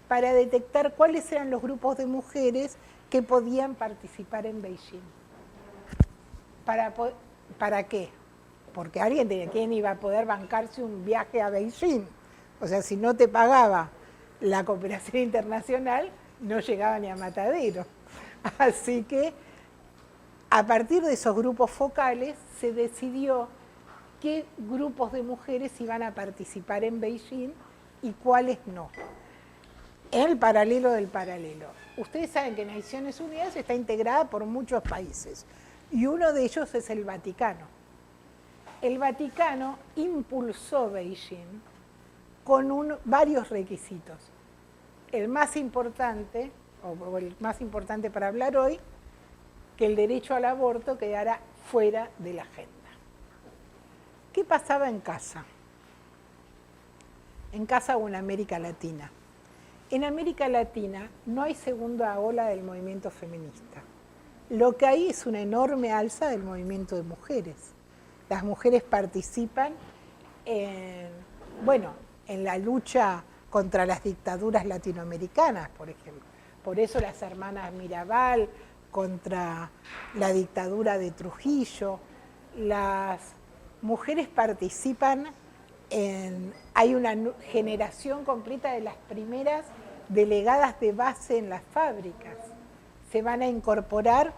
para detectar cuáles eran los grupos de mujeres que podían participar en Beijing. ¿Para qué? Porque ¿quién iba a poder bancarse un viaje a Beijing? O sea, si no te pagaba la cooperación internacional, no llegaba ni a Matadero. Así que, a partir de esos grupos focales, se decidió qué grupos de mujeres iban a participar en Beijing y cuáles no. El paralelo del paralelo. Ustedes saben que Naciones Unidas está integrada por muchos países y uno de ellos es el Vaticano. El Vaticano impulsó Beijing con varios requisitos. El más importante, o el más importante para hablar hoy, que el derecho al aborto quedara fuera de la agenda. ¿Qué pasaba en casa? En casa o en América Latina. En América Latina no hay segunda ola del movimiento feminista. Lo que hay es una enorme alza del movimiento de mujeres. Las mujeres participan en la lucha contra las dictaduras latinoamericanas, por ejemplo. Por eso las hermanas Mirabal contra la dictadura de Trujillo. Las mujeres participan hay una generación completa de las primeras delegadas de base en las fábricas. Se van a incorporar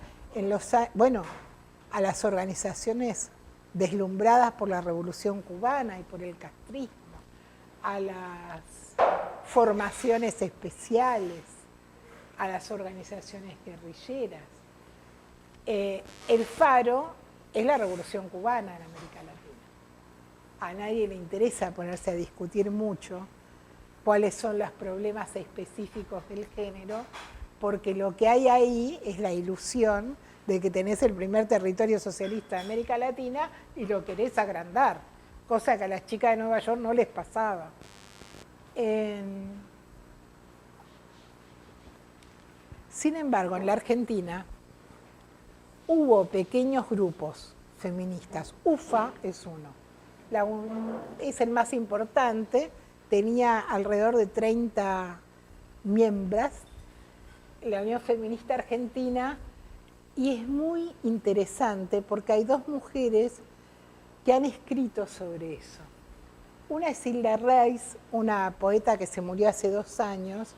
a las organizaciones deslumbradas por la Revolución Cubana y por el castrismo, a las formaciones especiales, a las organizaciones guerrilleras. El faro es la Revolución Cubana en América Latina. A nadie le interesa ponerse a discutir mucho cuáles son los problemas específicos del género, porque lo que hay ahí es la ilusión de que tenés el primer territorio socialista de América Latina y lo querés agrandar, cosa que a las chicas de Nueva York no les pasaba. Sin embargo, en la Argentina hubo pequeños grupos feministas. UFA es uno. Es el más importante, tenía alrededor de 30 miembros, la Unión Feminista Argentina, y es muy interesante porque hay dos mujeres que han escrito sobre eso. Una es Hilda Reis, una poeta que se murió hace 2 años,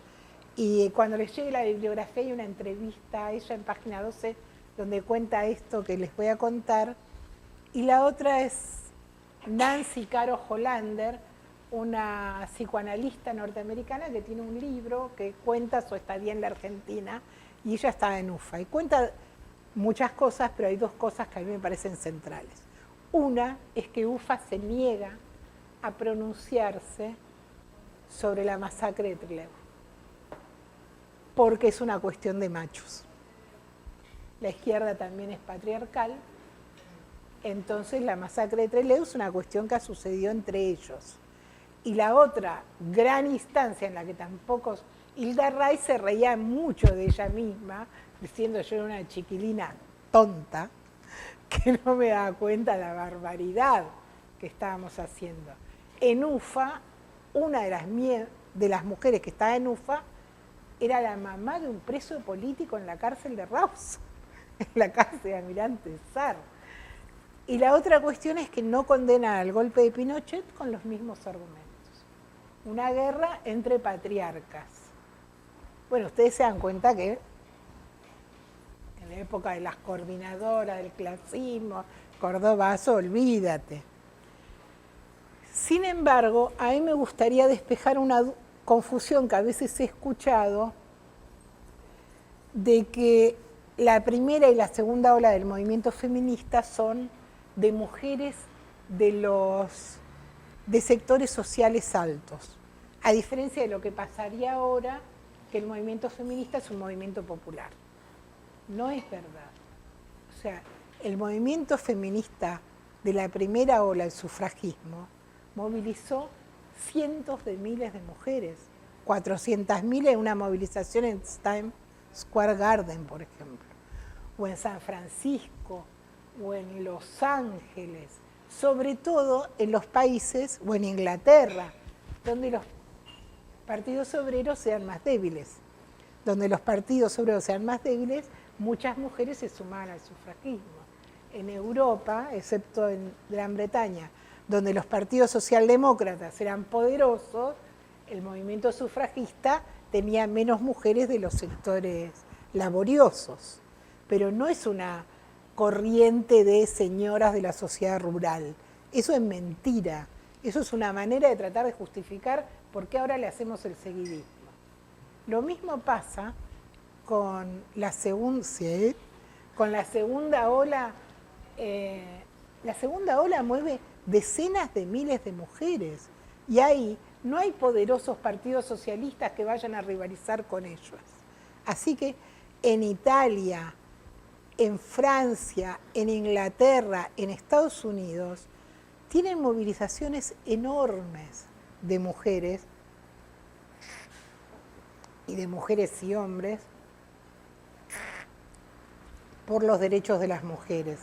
y cuando les llegue la bibliografía hay una entrevista a ella en página 12 donde cuenta esto que les voy a contar, y la otra es Nancy Caro Hollander, una psicoanalista norteamericana que tiene un libro que cuenta su estadía en la Argentina, y ella estaba en UFA, y cuenta muchas cosas, pero hay 2 cosas que a mí me parecen centrales. Una es que UFA se niega a pronunciarse sobre la masacre de Trelew, porque es una cuestión de machos. La izquierda también es patriarcal, entonces la masacre de Trelew es una cuestión que ha sucedido entre ellos. Y la otra gran instancia en la que tampoco... Hilda Reis se reía mucho de ella misma, diciendo yo era una chiquilina tonta, que no me daba cuenta de la barbaridad que estábamos haciendo. En UFA, una de las mujeres que estaba en UFA era la mamá de un preso político en la cárcel de Rawson. en la casa de Almirante Sar. Y la otra cuestión es que no condenan al golpe de Pinochet con los mismos argumentos. Una guerra entre patriarcas. Bueno, ustedes se dan cuenta que en la época de las coordinadoras, del clasismo, Cordobazo, olvídate. Sin embargo, a mí me gustaría despejar una confusión que a veces he escuchado de que la primera y la segunda ola del movimiento feminista son de mujeres de sectores sociales altos, a diferencia de lo que pasaría ahora, que el movimiento feminista es un movimiento popular. No es verdad. O sea, el movimiento feminista de la primera ola, el sufragismo, movilizó cientos de miles de mujeres, 400.000 en una movilización en Times Square Garden, por ejemplo, o en San Francisco, o en Los Ángeles, sobre todo en los países, o en Inglaterra, donde los partidos obreros sean más débiles. Donde los partidos obreros sean más débiles, muchas mujeres se sumaban al sufragismo. En Europa, excepto en Gran Bretaña, donde los partidos socialdemócratas eran poderosos, el movimiento sufragista tenía menos mujeres de los sectores laboriosos. Pero no es una corriente de señoras de la sociedad rural. Eso es mentira. Eso es una manera de tratar de justificar por qué ahora le hacemos el seguidismo. Lo mismo pasa con la segunda ola. La segunda ola mueve decenas de miles de mujeres y ahí no hay poderosos partidos socialistas que vayan a rivalizar con ellos. Así que en Italia, en Francia, en Inglaterra, en Estados Unidos, tienen movilizaciones enormes de mujeres y hombres por los derechos de las mujeres.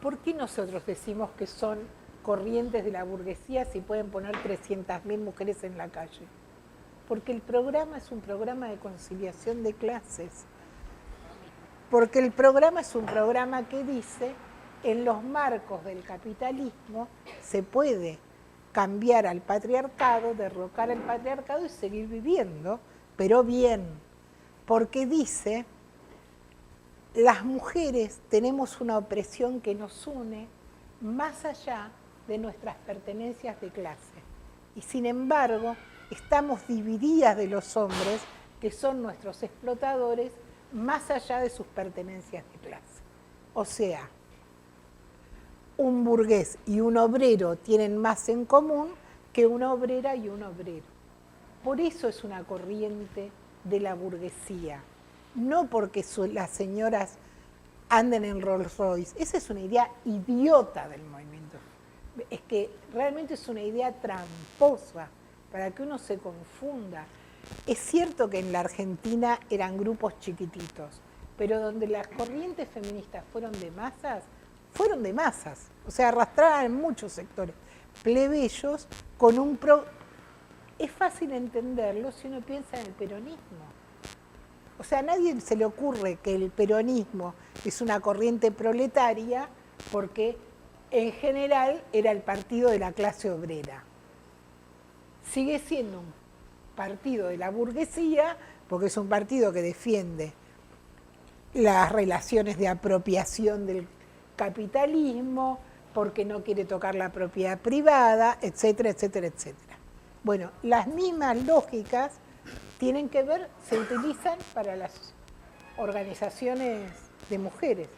¿Por qué nosotros decimos que son corrientes de la burguesía si pueden poner 300.000 mujeres en la calle? Porque el programa es un programa de conciliación de clases. Porque el programa es un programa que dice, en los marcos del capitalismo se puede cambiar al patriarcado, derrocar al patriarcado y seguir viviendo, pero bien. Porque dice, las mujeres tenemos una opresión que nos une más allá de nuestras pertenencias de clase. Y sin embargo, estamos divididas de los hombres, que son nuestros explotadores, más allá de sus pertenencias de clase. O sea, un burgués y un obrero tienen más en común que una obrera y un obrero. Por eso es una corriente de la burguesía, no porque las señoras anden en Rolls Royce. Esa es una idea idiota del movimiento. Es que realmente es una idea tramposa para que uno se confunda. Es cierto que en la Argentina eran grupos chiquititos, pero donde las corrientes feministas fueron de masas, o sea, arrastraban en muchos sectores plebeyos con un Es fácil entenderlo si uno piensa en el peronismo. O sea, a nadie se le ocurre que el peronismo es una corriente proletaria porque en general era el partido de la clase obrera. Sigue siendo un partido de la burguesía porque es un partido que defiende las relaciones de apropiación del capitalismo, porque no quiere tocar la propiedad privada, etcétera, etcétera, etcétera. Bueno, las mismas lógicas tienen que ver, se utilizan para las organizaciones de mujeres.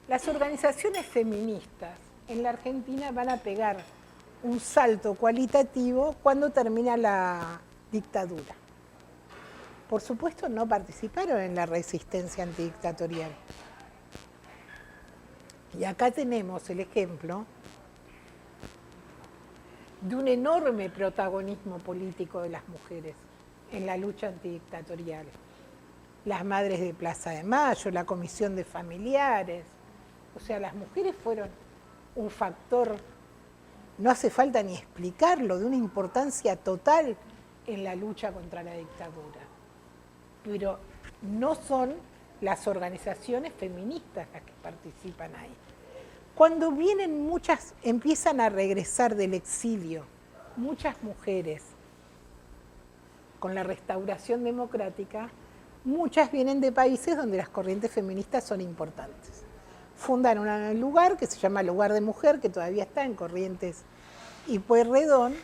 Las organizaciones feministas en la Argentina van a pegar un salto cualitativo cuando termina la dictadura. Por supuesto, no participaron en la resistencia antidictatorial. Y acá tenemos el ejemplo de un enorme protagonismo político de las mujeres en la lucha antidictatorial. Las madres de Plaza de Mayo, la comisión de familiares. O sea, las mujeres fueron un factor no hace falta ni explicarlo, de una importancia total en la lucha contra la dictadura. Pero no son las organizaciones feministas las que participan ahí. Cuando vienen muchas, empiezan a regresar del exilio, muchas mujeres, con la restauración democrática, muchas vienen de países donde las corrientes feministas son importantes. Fundan un lugar que se llama Lugar de Mujer, que todavía está en Corrientes y Pueyrredón,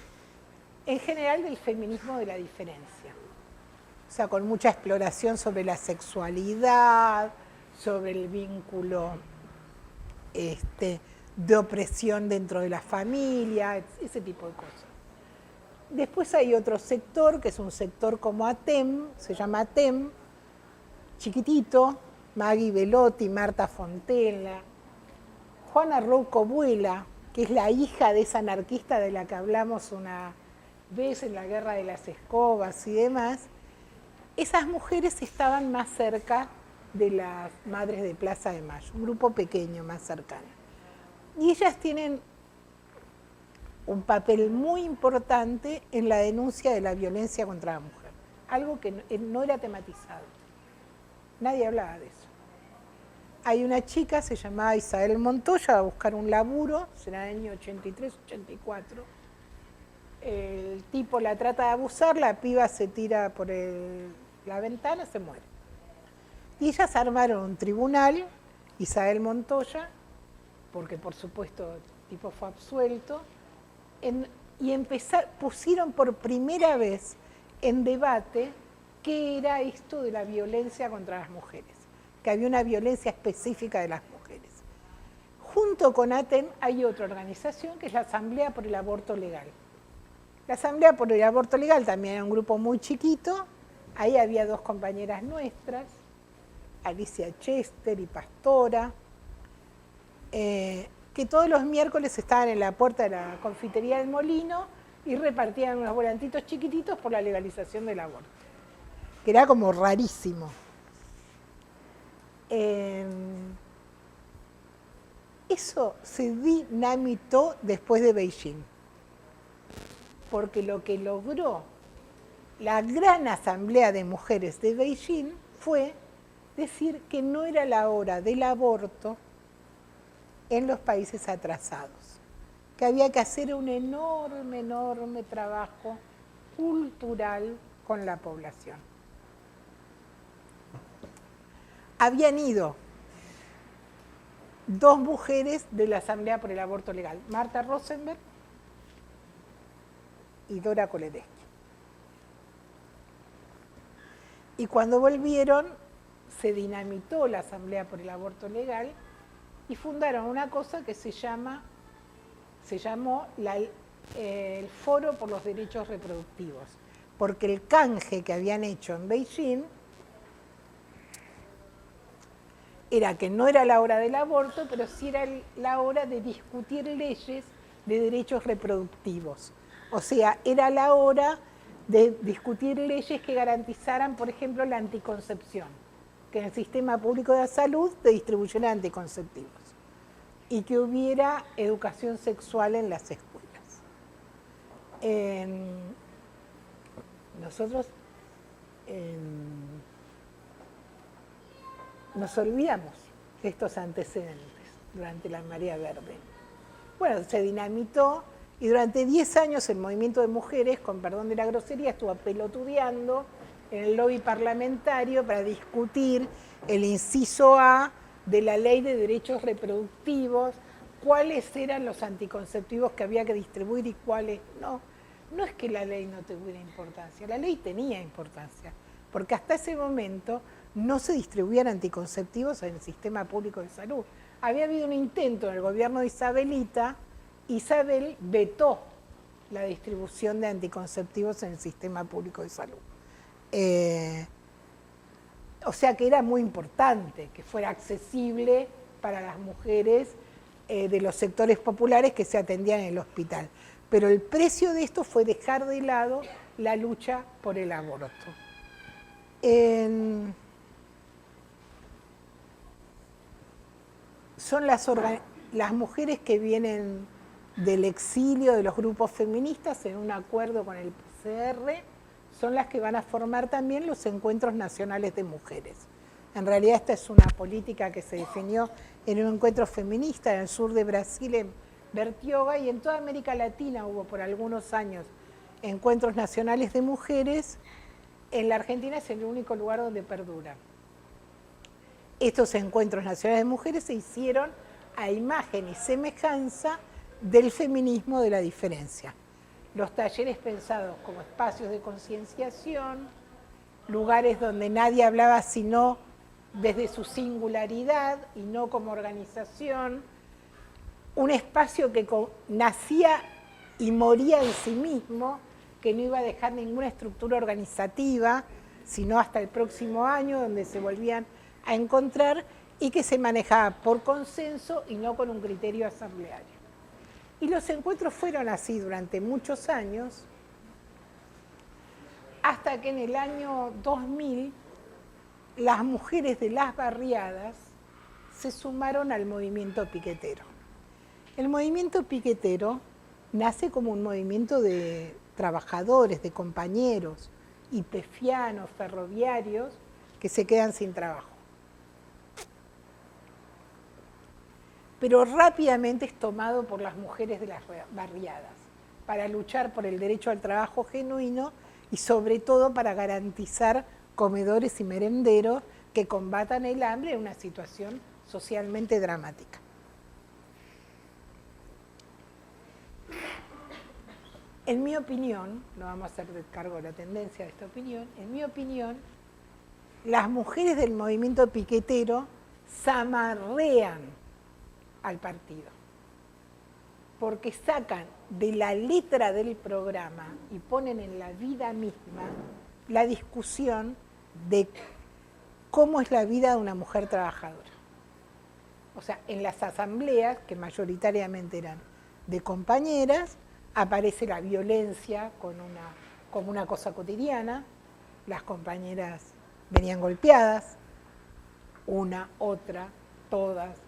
en general del feminismo de la diferencia. O sea, con mucha exploración sobre la sexualidad, sobre el vínculo de opresión dentro de la familia, ese tipo de cosas. Después hay otro sector, que es un sector como ATEM, se llama ATEM, chiquitito, Maggie Velotti, Marta Fontela, Juana Rouco Buela, que es la hija de esa anarquista de la que hablamos una vez en la Guerra de las Escobas y demás. Esas mujeres estaban más cerca de las Madres de Plaza de Mayo, un grupo pequeño más cercano. Y ellas tienen un papel muy importante en la denuncia de la violencia contra la mujer, algo que no era tematizado. Nadie hablaba de eso. Hay una chica, se llamaba Isabel Montoya, va a buscar un laburo, será el año 83, 84. El tipo la trata de abusar, la piba se tira por la ventana, se muere. Y ellas armaron un tribunal, Isabel Montoya, porque por supuesto el tipo fue absuelto, y pusieron por primera vez en debate qué era esto de la violencia contra las mujeres, que había una violencia específica de las mujeres. Junto con ATEM hay otra organización que es la Asamblea por el Aborto Legal. La Asamblea por el Aborto Legal también era un grupo muy chiquito, ahí había dos compañeras nuestras, Alicia Chester y Pastora, que todos los miércoles estaban en la puerta de la confitería del Molino y repartían unos volantitos chiquititos por la legalización del aborto, que era como rarísimo. Eso se dinamitó después de Beijing, porque lo que logró la gran asamblea de mujeres de Beijing fue decir que no era la hora del aborto en los países atrasados, que había que hacer un enorme trabajo cultural con la población. Habían ido dos mujeres de la Asamblea por el Aborto Legal, Marta Rosenberg y Dora Koledesky. Y cuando volvieron, se dinamitó la Asamblea por el Aborto Legal y fundaron una cosa que se llamó el Foro por los Derechos Reproductivos, porque el canje que habían hecho en Beijing era que no era la hora del aborto, pero sí era la hora de discutir leyes de derechos reproductivos. O sea, era la hora de discutir leyes que garantizaran, por ejemplo, la anticoncepción, que en el sistema público de salud te distribuyeran anticonceptivos y que hubiera educación sexual en las escuelas. Nosotros nos olvidamos de estos antecedentes durante la marea verde. Bueno, se dinamitó y durante 10 años el movimiento de mujeres, con perdón de la grosería, estuvo pelotudeando en el lobby parlamentario para discutir el inciso A de la Ley de Derechos Reproductivos, cuáles eran los anticonceptivos que había que distribuir y cuáles no. No es que la ley no tuviera importancia, la ley tenía importancia, porque hasta ese momento no se distribuían anticonceptivos en el sistema público de salud. Había habido un intento en el gobierno de Isabelita, Isabel vetó la distribución de anticonceptivos en el sistema público de salud. O sea que era muy importante que fuera accesible para las mujeres de los sectores populares que se atendían en el hospital. Pero el precio de esto fue dejar de lado la lucha por el aborto. Son las mujeres que vienen del exilio de los grupos feministas en un acuerdo con el PCR, son las que van a formar también los encuentros nacionales de mujeres. En realidad esta es una política que se definió en un encuentro feminista en el sur de Brasil, en Bertioga, y en toda América Latina hubo por algunos años encuentros nacionales de mujeres. En la Argentina es el único lugar donde perdura. Estos encuentros nacionales de mujeres se hicieron a imagen y semejanza del feminismo de la diferencia. Los talleres pensados como espacios de concienciación, lugares donde nadie hablaba sino desde su singularidad y no como organización, un espacio que nacía y moría en sí mismo, que no iba a dejar ninguna estructura organizativa, sino hasta el próximo año, donde se volvían a encontrar y que se manejaba por consenso y no con un criterio asambleario. Y los encuentros fueron así durante muchos años, hasta que en el año 2000 las mujeres de las barriadas se sumaron al movimiento piquetero. El movimiento piquetero nace como un movimiento de trabajadores, de compañeros, ypefianos, ferroviarios, que se quedan sin trabajo. Pero rápidamente es tomado por las mujeres de las barriadas para luchar por el derecho al trabajo genuino y sobre todo para garantizar comedores y merenderos que combatan el hambre en una situación socialmente dramática. En mi opinión, no vamos a hacer cargo de la tendencia de esta opinión, en mi opinión, las mujeres del movimiento piquetero zamarrean al partido, porque sacan de la letra del programa y ponen en la vida misma la discusión de cómo es la vida de una mujer trabajadora. O sea, en las asambleas, que mayoritariamente eran de compañeras, aparece la violencia como una cosa cotidiana. Las compañeras venían golpeadas, una, otra, todas,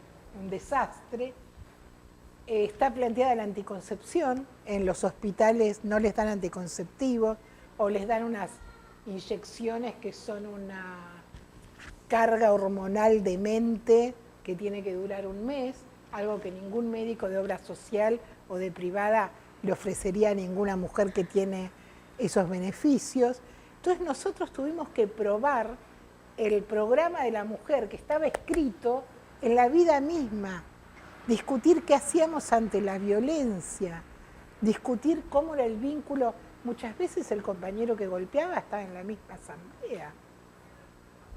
un desastre. Está planteada la anticoncepción, en los hospitales no les dan anticonceptivos o les dan unas inyecciones que son una carga hormonal demente que tiene que durar un mes, algo que ningún médico de obra social o de privada le ofrecería a ninguna mujer que tiene esos beneficios. Entonces nosotros tuvimos que probar el programa de la mujer que estaba escrito en la vida misma, discutir qué hacíamos ante la violencia, discutir cómo era el vínculo. Muchas veces el compañero que golpeaba estaba en la misma asamblea.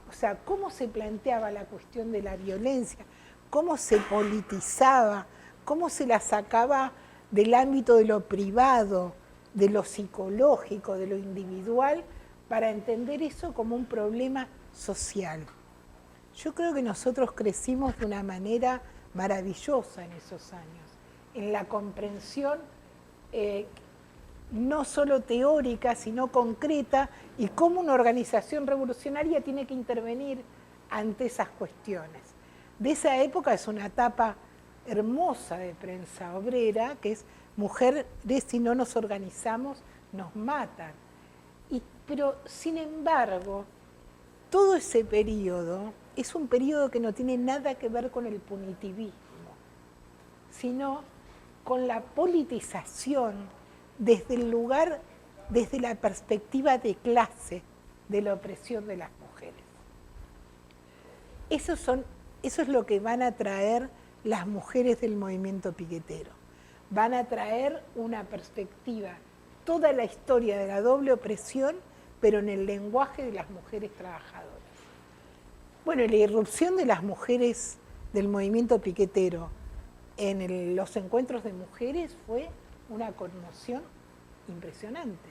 O sea, cómo se planteaba la cuestión de la violencia, cómo se politizaba, cómo se la sacaba del ámbito de lo privado, de lo psicológico, de lo individual, para entender eso como un problema social. Yo creo que nosotros crecimos de una manera maravillosa en esos años, en la comprensión no solo teórica, sino concreta, y cómo una organización revolucionaria tiene que intervenir ante esas cuestiones. De esa época es una etapa hermosa de prensa obrera, que es mujeres, si no nos organizamos, nos matan. Pero, sin embargo, todo ese periodo es un periodo que no tiene nada que ver con el punitivismo, sino con la politización desde el lugar, desde la perspectiva de clase, de la opresión de las mujeres. Eso es lo que van a traer las mujeres del movimiento piquetero. Van a traer una perspectiva, toda la historia de la doble opresión, pero en el lenguaje de las mujeres trabajadoras. Bueno, la irrupción de las mujeres del movimiento piquetero en los encuentros de mujeres fue una conmoción impresionante.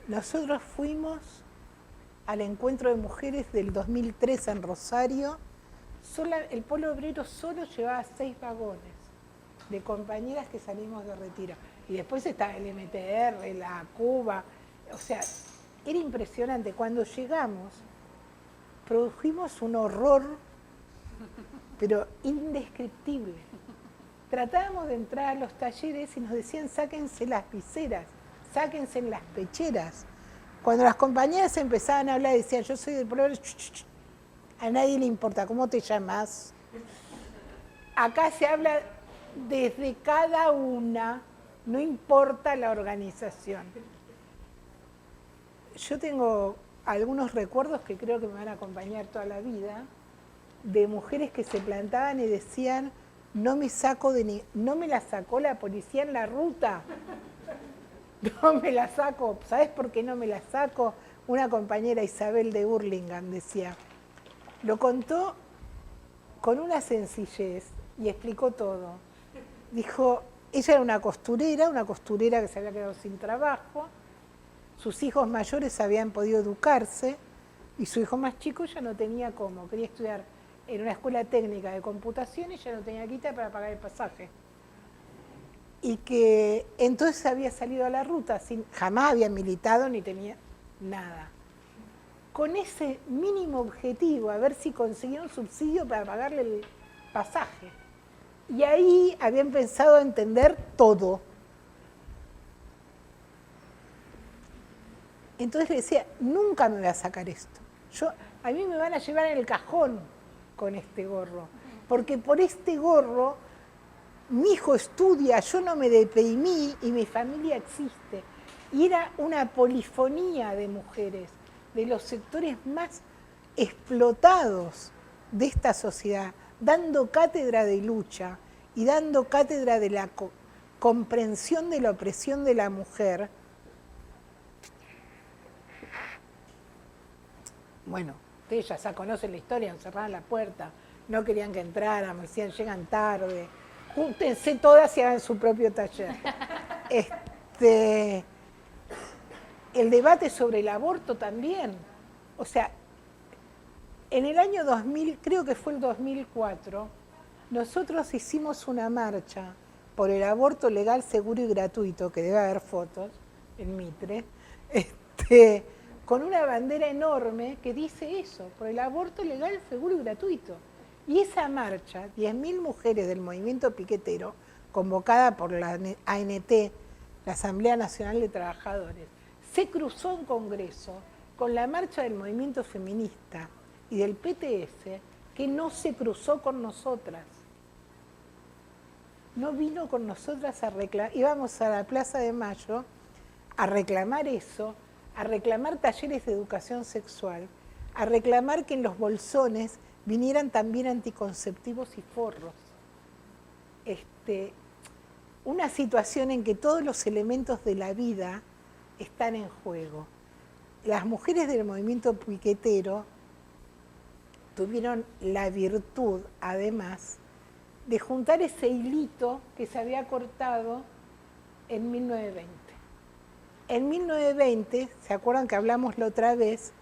Nosotros fuimos al encuentro de mujeres del 2003 en Rosario. El Polo Obrero solo llevaba 6 vagones de compañeras que salimos de retiro. Y después está el MTR, la Cuba. O sea, era impresionante. Cuando llegamos, produjimos un horror, pero indescriptible. tratábamos de entrar a los talleres y nos decían sáquense las viseras, sáquense las pecheras. Cuando las compañeras empezaban a hablar decían yo soy del pueblo, a nadie le importa cómo te llamas. Acá se habla desde cada una, no importa la organización. Yo tengo algunos recuerdos que creo que me van a acompañar toda la vida, de mujeres que se plantaban y decían, no me la sacó la policía en la ruta. No me la saco. ¿Sabes por qué no me la saco? Una compañera, Isabel de Hurlingham, decía. Lo contó con una sencillez y explicó todo. Dijo, ella era una costurera que se había quedado sin trabajo, sus hijos mayores habían podido educarse y su hijo más chico ya no tenía cómo, quería estudiar en una escuela técnica de computación y ya no tenía guita para pagar el pasaje. Y que entonces había salido a la ruta, jamás había militado ni tenía nada. Con ese mínimo objetivo, a ver si conseguía un subsidio para pagarle el pasaje. Y ahí habían pensado entender todo. Entonces le decía, nunca me voy a sacar esto. A mí me van a llevar en el cajón con este gorro, porque por este gorro mi hijo estudia, yo no me deprimí y mi familia existe. Y era una polifonía de mujeres, de los sectores más explotados de esta sociedad, dando cátedra de lucha y dando cátedra de la comprensión de la opresión de la mujer. Bueno, ustedes ya conocen la historia, encerraban la puerta, no querían que entráramos, decían llegan tarde, júntense todas y hagan su propio taller. El debate sobre el aborto también, o sea, en el año 2000, creo que fue el 2004, nosotros hicimos una marcha por el aborto legal, seguro y gratuito, que debe haber fotos en Mitre, con una bandera enorme que dice eso, por el aborto legal, seguro y gratuito. Y esa marcha, 10.000 mujeres del movimiento piquetero, convocada por la ANT, la Asamblea Nacional de Trabajadores, se cruzó en Congreso con la marcha del movimiento feminista y del PTS, que no se cruzó con nosotras. No vino con nosotras a reclamar, íbamos a la Plaza de Mayo a reclamar eso, a reclamar talleres de educación sexual, a reclamar que en los bolsones vinieran también anticonceptivos y forros. Una situación en que todos los elementos de la vida están en juego. Las mujeres del movimiento piquetero tuvieron la virtud, además, de juntar ese hilito que se había cortado en 1920. En 1920, ¿se acuerdan que hablamos la otra vez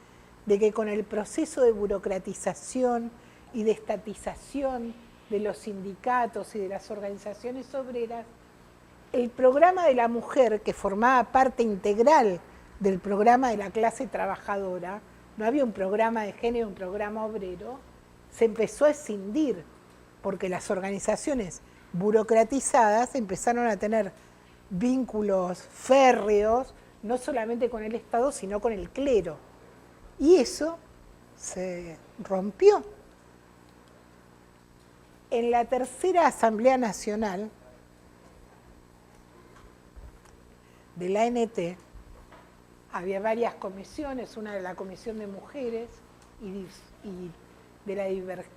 de que con el proceso de burocratización y de estatización de los sindicatos y de las organizaciones obreras, el programa de la mujer, que formaba parte integral del programa de la clase trabajadora, no había un programa de género, un programa obrero, se empezó a escindir, porque las organizaciones burocratizadas empezaron a tener vínculos férreos, no solamente con el Estado, sino con el clero. Y eso se rompió. En la tercera Asamblea Nacional de la ANT había varias comisiones, una de la Comisión de Mujeres y de la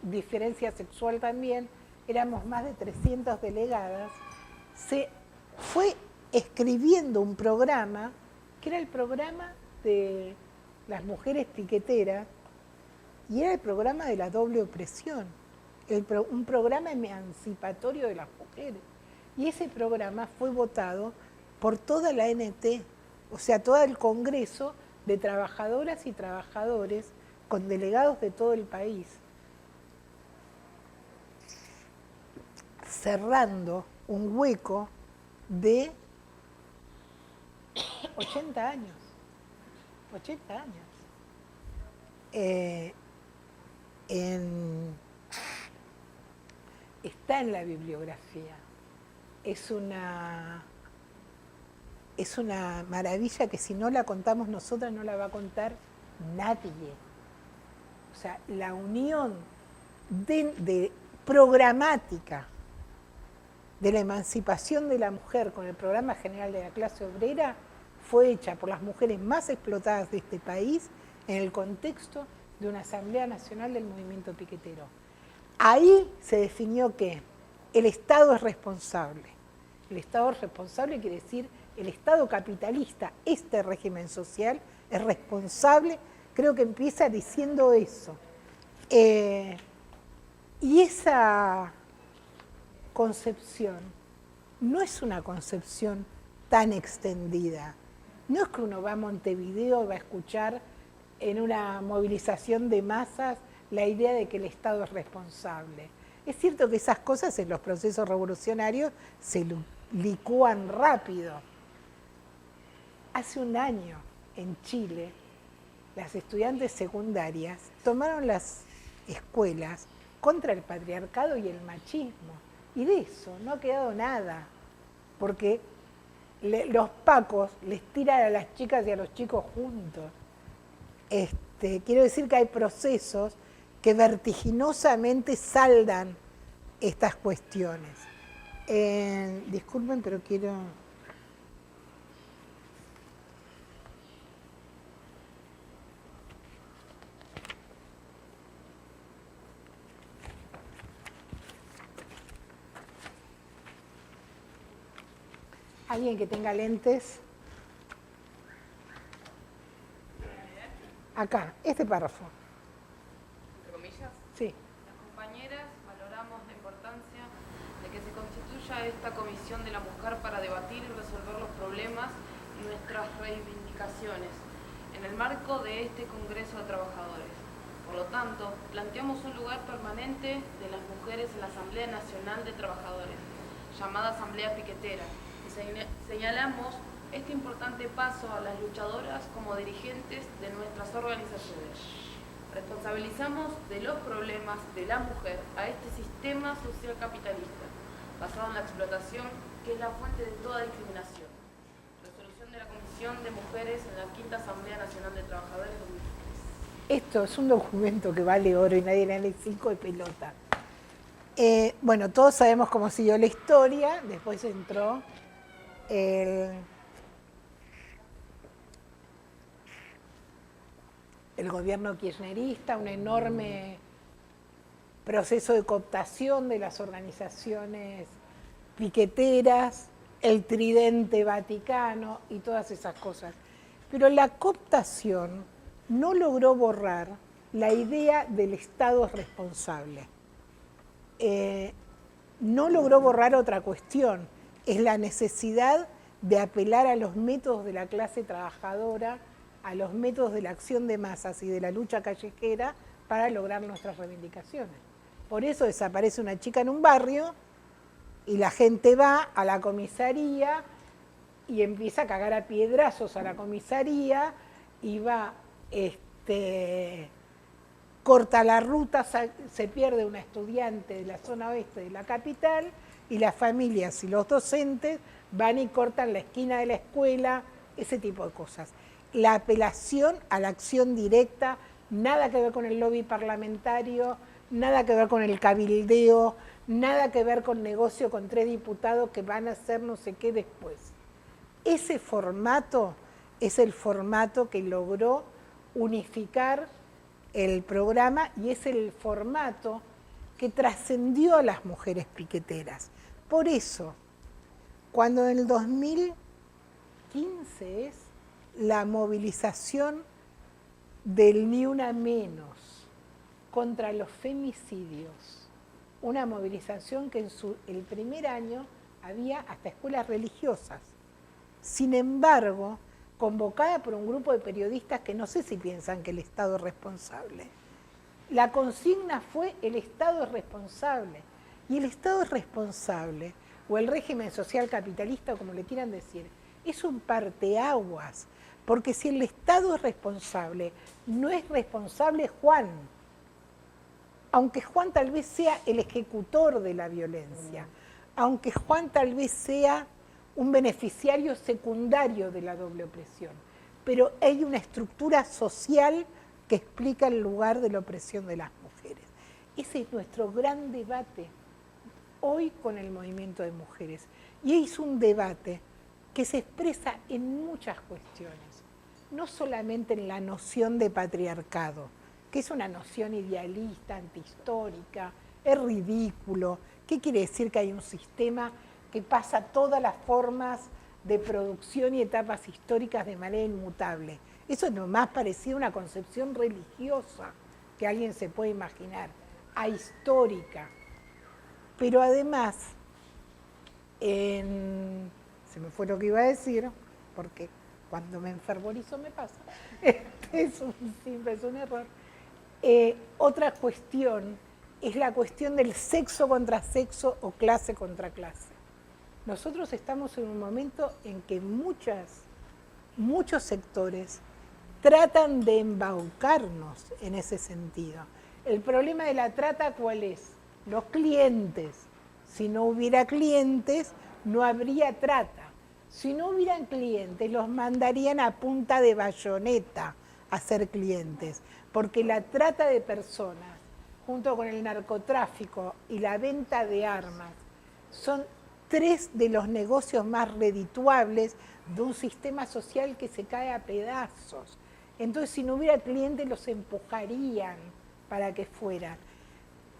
diferencia sexual también, éramos más de 300 delegadas, se fue escribiendo un programa que era el programa de las mujeres piqueteras y era el programa de la doble opresión, un programa emancipatorio de las mujeres. Y ese programa fue votado por toda la ANT, o sea, todo el Congreso de trabajadoras y trabajadores con delegados de todo el país, cerrando un hueco de 80 años. 80 años. Está en la bibliografía. es una maravilla que si no la contamos nosotras no la va a contar nadie. O sea, la unión de programática de la emancipación de la mujer con el Programa General de la Clase Obrera fue hecha por las mujeres más explotadas de este país en el contexto de una Asamblea Nacional del Movimiento Piquetero. Ahí se definió que el Estado es responsable. El Estado es responsable quiere decir el Estado capitalista, este régimen social, es responsable, creo que empieza diciendo eso. Y esa concepción no es una concepción tan extendida. No es que uno va a Montevideo y va a escuchar en una movilización de masas la idea de que el Estado es responsable. Es cierto que esas cosas en los procesos revolucionarios se licúan rápido. Hace un año en Chile, las estudiantes secundarias tomaron las escuelas contra el patriarcado y el machismo. Y de eso no ha quedado nada, porque los pacos les tiran a las chicas y a los chicos juntos. Quiero decir que hay procesos que vertiginosamente saldan estas cuestiones. Disculpen, pero quiero... ¿Alguien que tenga lentes? Acá, este párrafo. ¿Entre comillas? Sí. Las compañeras valoramos la importancia de que se constituya esta comisión de la mujer para debatir y resolver los problemas y nuestras reivindicaciones en el marco de este Congreso de Trabajadores. Por lo tanto, planteamos un lugar permanente de las mujeres en la Asamblea Nacional de Trabajadores, llamada Asamblea Piquetera, y señalamos este importante paso a las luchadoras como dirigentes de nuestras organizaciones. Responsabilizamos de los problemas de la mujer a este sistema social capitalista, basado en la explotación, que es la fuente de toda discriminación. Resolución de la Comisión de Mujeres en la Quinta Asamblea Nacional de Trabajadores 2003. Esto es un documento que vale oro y nadie le da 5 de pelota. Bueno, todos sabemos cómo siguió la historia, después entró el gobierno kirchnerista, un enorme proceso de cooptación de las organizaciones piqueteras, el tridente vaticano y todas esas cosas. Pero la cooptación no logró borrar la idea del Estado responsable. No logró borrar otra cuestión, es la necesidad de apelar a los métodos de la clase trabajadora, a los métodos de la acción de masas y de la lucha callejera para lograr nuestras reivindicaciones. Por eso desaparece una chica en un barrio y la gente va a la comisaría y empieza a cagar a piedrazos a la comisaría y va, corta la ruta, se pierde una estudiante de la zona oeste de la capital y las familias y los docentes van y cortan la esquina de la escuela, ese tipo de cosas. La apelación a la acción directa, nada que ver con el lobby parlamentario, nada que ver con el cabildeo, nada que ver con negocio con 3 diputados que van a hacer no sé qué después. Ese formato es el formato que logró unificar el programa y es el formato que trascendió a las mujeres piqueteras. Por eso, cuando en el 2015 es la movilización del Ni Una Menos contra los femicidios, una movilización que en el primer año había hasta escuelas religiosas. Sin embargo, convocada por un grupo de periodistas que no sé si piensan que el Estado es responsable. La consigna fue el Estado es responsable. Y el Estado es responsable, o el régimen social capitalista, como le quieran decir, es un parteaguas. Porque si el Estado es responsable, no es responsable Juan. Aunque Juan tal vez sea el ejecutor de la violencia. aunque Juan tal vez sea un beneficiario secundario de la doble opresión, pero hay una estructura social que explica el lugar de la opresión de las mujeres. Ese es nuestro gran debate hoy con el movimiento de mujeres. Y es un debate que se expresa en muchas cuestiones, no solamente en la noción de patriarcado, que es una noción idealista, antihistórica, es ridículo. ¿Qué quiere decir que hay un sistema que pasa todas las formas de producción y etapas históricas de manera inmutable? Eso es lo más parecido a una concepción religiosa que alguien se puede imaginar, ahistórica. Pero además, se me fue lo que iba a decir, porque cuando me enfervorizo me pasa, es un error. Otra cuestión es la cuestión del sexo contra sexo o clase contra clase. Nosotros estamos en un momento en que muchos sectores tratan de embaucarnos en ese sentido. El problema de la trata, ¿cuál es? Los clientes. Si no hubiera clientes, no habría trata. Si no hubieran clientes, los mandarían a punta de bayoneta a ser clientes, porque la trata de personas, junto con el narcotráfico y la venta de armas, son 3 de los negocios más redituables de un sistema social que se cae a pedazos. Entonces, si no hubiera clientes, los empujarían para que fueran.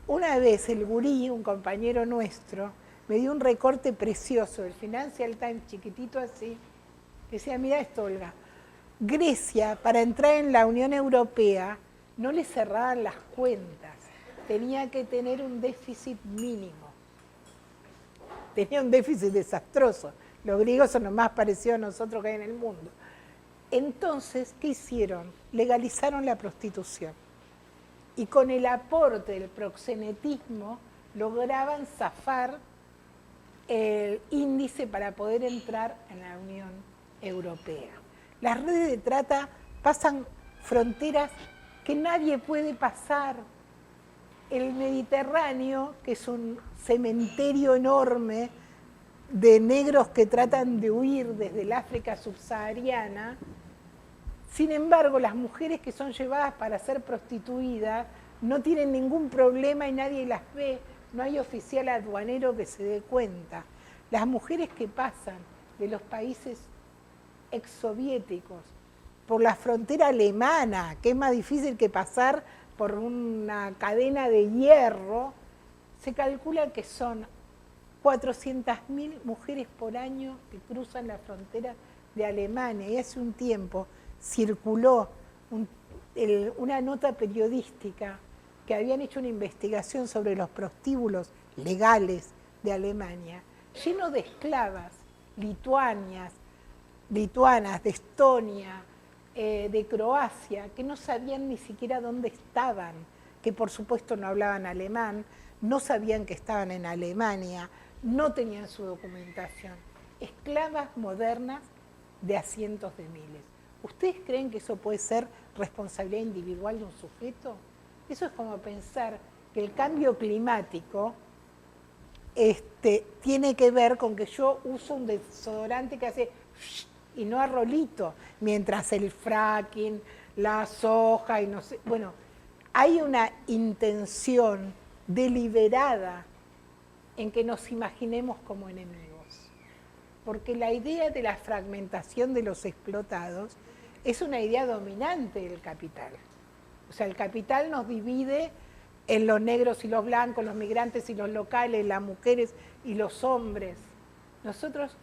Una vez el gurí, un compañero nuestro, me dio un recorte precioso del Financial Times, chiquitito así. Decía, mira esto, Olga, Grecia, para entrar en la Unión Europea, no le cerraban las cuentas, tenía que tener un déficit mínimo. Tenía un déficit desastroso. Los griegos son los más parecidos a nosotros que hay en el mundo. Entonces, ¿qué hicieron? Legalizaron la prostitución. Y con el aporte del proxenetismo lograban zafar el índice para poder entrar en la Unión Europea. Las redes de trata pasan fronteras que nadie puede pasar. El Mediterráneo, que es un cementerio enorme de negros que tratan de huir desde el África subsahariana, sin embargo, las mujeres que son llevadas para ser prostituidas no tienen ningún problema y nadie las ve, no hay oficial aduanero que se dé cuenta. Las mujeres que pasan de los países exsoviéticos por la frontera alemana, que es más difícil que pasar por una cadena de hierro, se calcula que son 400.000 mujeres por año que cruzan la frontera de Alemania. Y hace un tiempo circuló una nota periodística que habían hecho una investigación sobre los prostíbulos legales de Alemania, lleno de esclavas lituanas, de Estonia, de Croacia, que no sabían ni siquiera dónde estaban, que por supuesto no hablaban alemán, no sabían que estaban en Alemania, no tenían su documentación. Esclavas modernas de a cientos de miles. ¿Ustedes creen que eso puede ser responsabilidad individual de un sujeto? Eso es como pensar que el cambio climático tiene que ver con que yo uso un desodorante que hace y no a rolito, mientras el fracking, la soja y no sé. Bueno, hay una intención deliberada en que nos imaginemos como enemigos. Porque la idea de la fragmentación de los explotados es una idea dominante del capital. O sea, el capital nos divide en los negros y los blancos, los migrantes y los locales, las mujeres y los hombres. Nosotros,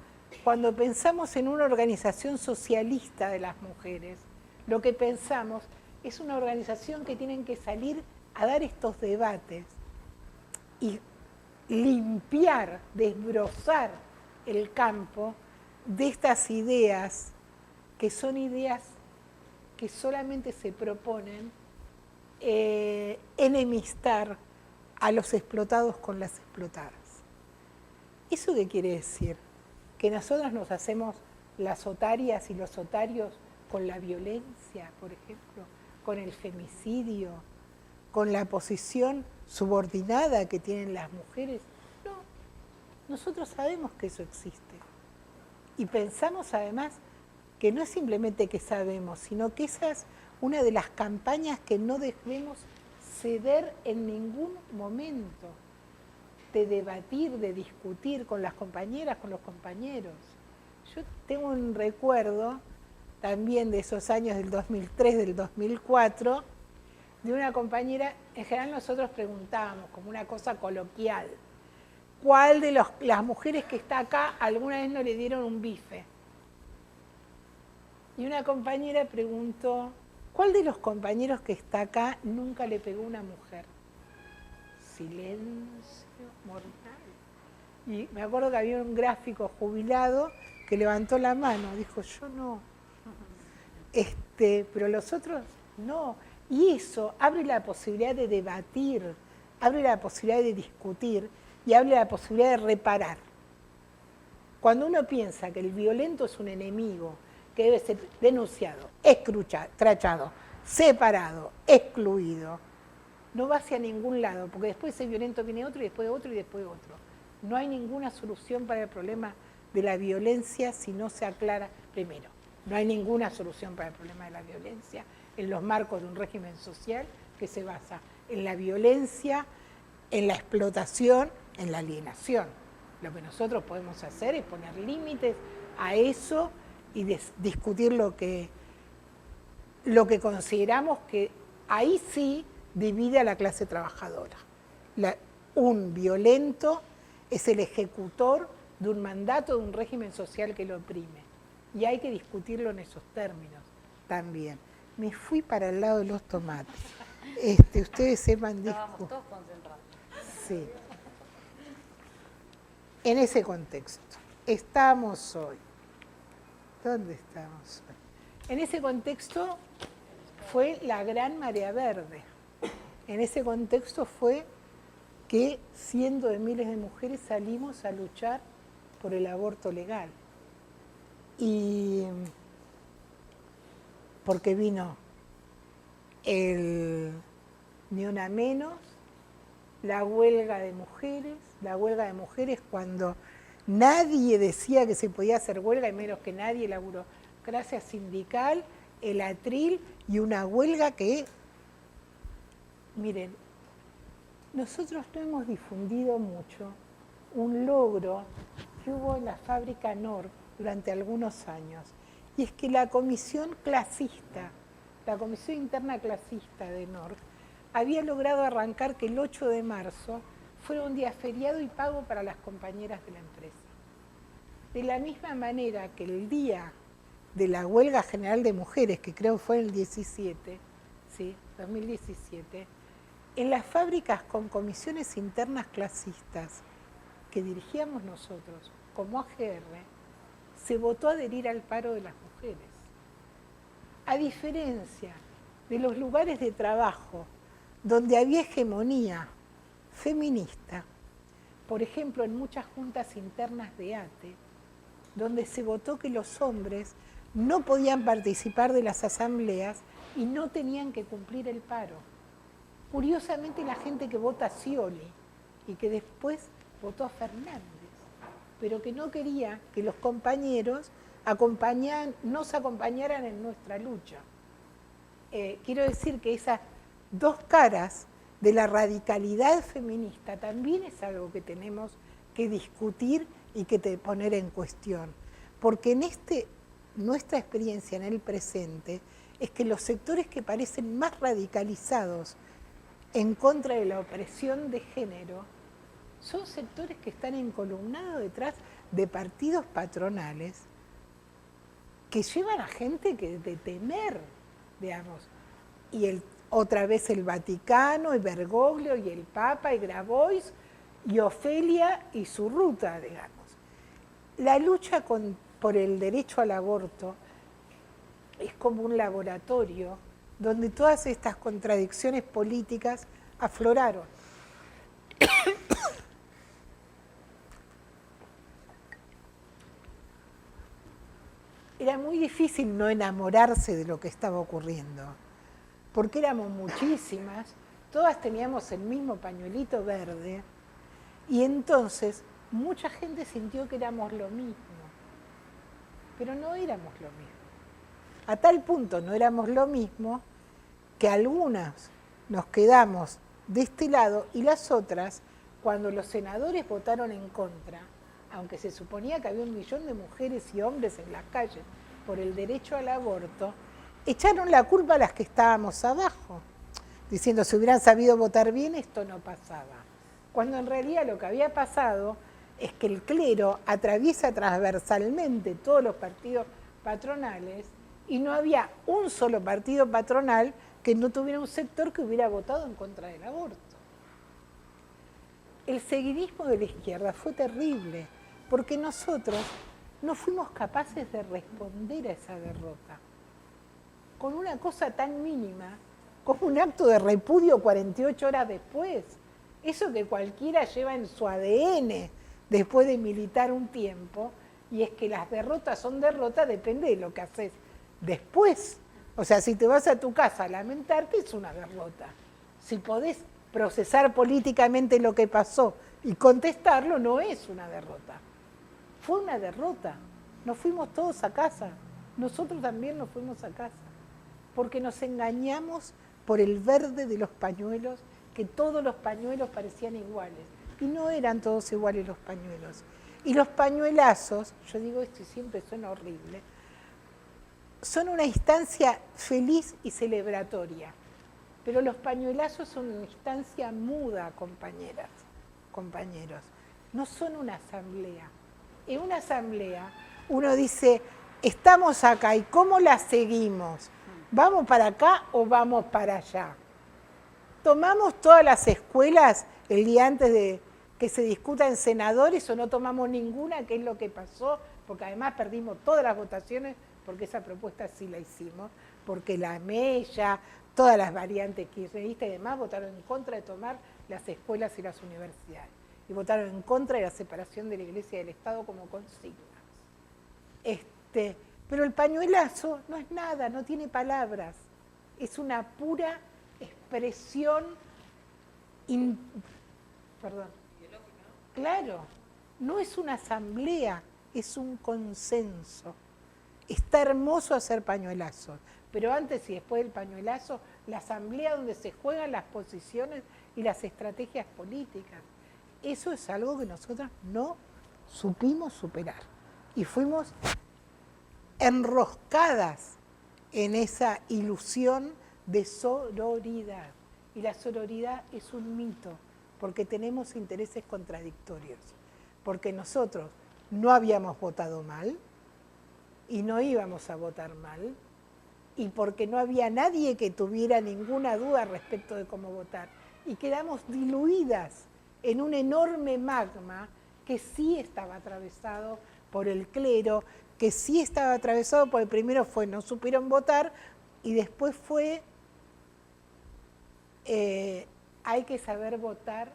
cuando pensamos en una organización socialista de las mujeres, lo que pensamos es una organización que tiene que salir a dar estos debates y limpiar, desbrozar el campo de estas ideas que son ideas que solamente se proponen enemistar a los explotados con las explotadas. ¿Eso qué quiere decir? Que nosotros nos hacemos las otarias y los otarios con la violencia, por ejemplo, con el femicidio, con la posición subordinada que tienen las mujeres. No, Nosotros sabemos que eso existe. Y pensamos además que no es simplemente que sabemos, sino que esa es una de las campañas que no debemos ceder en ningún momento, de debatir, de discutir con las compañeras, con los compañeros. Yo tengo un recuerdo también de esos años del 2003, del 2004, de una compañera. En general nosotros preguntábamos, como una cosa coloquial, ¿cuál de las mujeres que está acá alguna vez no le dieron un bife? Y una compañera preguntó, ¿cuál de los compañeros que está acá nunca le pegó una mujer? Silencio mortal. Y me acuerdo que había un gráfico jubilado que levantó la mano, dijo, yo no. Pero los otros no. Y eso abre la posibilidad de debatir, abre la posibilidad de discutir y abre la posibilidad de reparar. Cuando uno piensa que el violento es un enemigo que debe ser denunciado, escrachado, separado, excluido, no va hacia ningún lado, porque después ese violento viene otro y después otro y después otro. No hay ninguna solución para el problema de la violencia si no se aclara primero. No hay ninguna solución para el problema de la violencia en los marcos de un régimen social que se basa en la violencia, en la explotación, en la alienación. Lo que nosotros podemos hacer es poner límites a eso y discutir lo que consideramos que ahí sí divide a la clase trabajadora. Un violento es el ejecutor de un mandato de un régimen social que lo oprime. Y hay que discutirlo en esos términos también. Me fui para el lado de los tomates. Ustedes sepan Estábamos todos concentrados. Sí. En ese contexto, estamos hoy. ¿Dónde estamos hoy? En ese contexto fue la gran marea verde. En ese contexto fue que cientos de miles de mujeres salimos a luchar por el aborto legal. Y porque vino el Ni Una Menos, la huelga de mujeres cuando nadie decía que se podía hacer huelga, y menos que nadie, la burocracia sindical, el atril y una huelga que, miren, nosotros no hemos difundido mucho un logro que hubo en la fábrica Nor durante algunos años, y es que la comisión clasista, la comisión interna clasista de Nor, había logrado arrancar que el 8 de marzo fuera un día feriado y pago para las compañeras de la empresa. De la misma manera que el día de la huelga general de mujeres, que creo fue el 17, ¿sí? 2017, en las fábricas con comisiones internas clasistas que dirigíamos nosotros, como AGR, se votó adherir al paro de las mujeres. A diferencia de los lugares de trabajo donde había hegemonía feminista, por ejemplo, en muchas juntas internas de ATE, donde se votó que los hombres no podían participar de las asambleas y no tenían que cumplir el paro. Curiosamente, la gente que vota a Scioli y que después votó a Fernández, pero que no quería que los compañeros nos acompañaran en nuestra lucha. Quiero decir que esas dos caras de la radicalidad feminista también es algo que tenemos que discutir y que poner en cuestión. Porque en nuestra experiencia en el presente es que los sectores que parecen más radicalizados en contra de la opresión de género son sectores que están encolumnados detrás de partidos patronales que llevan a gente de temer, digamos. Y otra vez el Vaticano, y Bergoglio, y el Papa, y Grabois, y Ofelia y su ruta, digamos. La lucha por el derecho al aborto es como un laboratorio donde todas estas contradicciones políticas afloraron. Era muy difícil no enamorarse de lo que estaba ocurriendo, porque éramos muchísimas, todas teníamos el mismo pañuelito verde, y entonces mucha gente sintió que éramos lo mismo, pero no éramos lo mismo. A tal punto no éramos lo mismo que algunas nos quedamos de este lado y las otras, cuando los senadores votaron en contra, aunque se suponía que había 1 millón de mujeres y hombres en las calles por el derecho al aborto, echaron la culpa a las que estábamos abajo, diciendo si hubieran sabido votar bien esto no pasaba. Cuando en realidad lo que había pasado es que el clero atraviesa transversalmente todos los partidos patronales y no había un solo partido patronal que no tuviera un sector que hubiera votado en contra del aborto. El seguidismo de la izquierda fue terrible, porque nosotros no fuimos capaces de responder a esa derrota. Con una cosa tan mínima, como un acto de repudio 48 horas después. Eso que cualquiera lleva en su ADN después de militar un tiempo, y es que las derrotas son derrotas, depende de lo que haces después. O sea, si te vas a tu casa a lamentarte, es una derrota. Si podés procesar políticamente lo que pasó y contestarlo, no es una derrota. Fue una derrota. Nos fuimos todos a casa. Nosotros también nos fuimos a casa. Porque nos engañamos por el verde de los pañuelos, que todos los pañuelos parecían iguales. Y no eran todos iguales los pañuelos. Y los pañuelazos, yo digo esto y siempre suena horrible, son una instancia feliz y celebratoria. Pero los pañuelazos son una instancia muda, compañeras, compañeros. No son una asamblea. En una asamblea uno dice, estamos acá, ¿y cómo la seguimos? ¿Vamos para acá o vamos para allá? ¿Tomamos todas las escuelas el día antes de que se discuta en senadores o no tomamos ninguna? ¿Qué es lo que pasó? Porque además perdimos todas las votaciones, porque esa propuesta sí la hicimos, porque la Mella, todas las variantes kirchneristas y demás votaron en contra de tomar las escuelas y las universidades. Y votaron en contra de la separación de la Iglesia y del Estado como consignas. Pero el pañuelazo no es nada, no tiene palabras. Es una pura expresión, perdón. Claro, no es una asamblea, es un consenso. Está hermoso hacer pañuelazos, pero antes y después del pañuelazo, la asamblea donde se juegan las posiciones y las estrategias políticas. Eso es algo que nosotros no supimos superar. Y fuimos enroscadas en esa ilusión de sororidad. Y la sororidad es un mito, porque tenemos intereses contradictorios. Porque nosotros no habíamos votado mal y no íbamos a votar mal, y porque no había nadie que tuviera ninguna duda respecto de cómo votar. Y quedamos diluidas en un enorme magma que sí estaba atravesado por el clero, que sí estaba atravesado por el primero fue no supieron votar y después fue hay que saber votar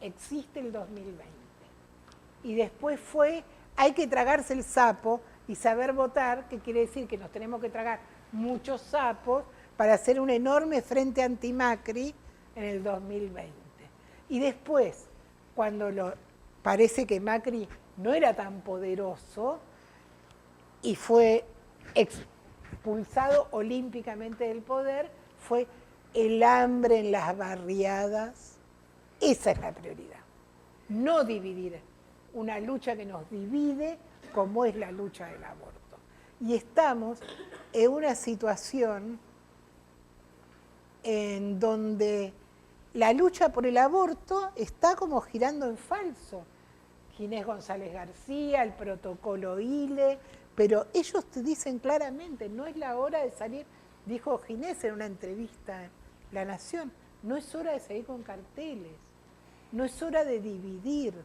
existe el 2020. Y después fue hay que tragarse el sapo y saber votar, que quiere decir que nos tenemos que tragar muchos sapos para hacer un enorme frente anti-Macri en el 2020. Y después, cuando parece que Macri no era tan poderoso y fue expulsado olímpicamente del poder, fue el hambre en las barriadas. Esa es la prioridad. No dividir una lucha que nos divide como es la lucha del aborto. Y estamos en una situación en donde la lucha por el aborto está como girando en falso. Ginés González García, el protocolo ILE, pero ellos te dicen claramente, no es la hora de salir, dijo Ginés en una entrevista en La Nación, no es hora de salir con carteles, no es hora de dividir.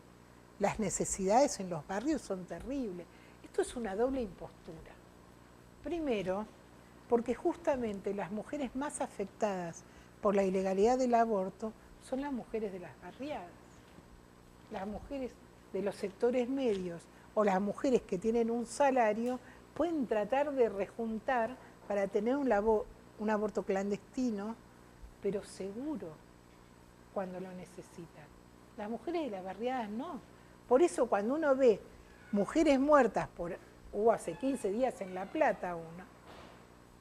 Las necesidades en los barrios son terribles. Esto es una doble impostura. Primero, porque justamente las mujeres más afectadas por la ilegalidad del aborto son las mujeres de las barriadas, las mujeres de los sectores medios o las mujeres que tienen un salario pueden tratar de rejuntar para tener un aborto clandestino, pero seguro cuando lo necesitan. Las mujeres de las barriadas no. Por eso cuando uno ve mujeres muertas, hubo hace 15 días en La Plata una,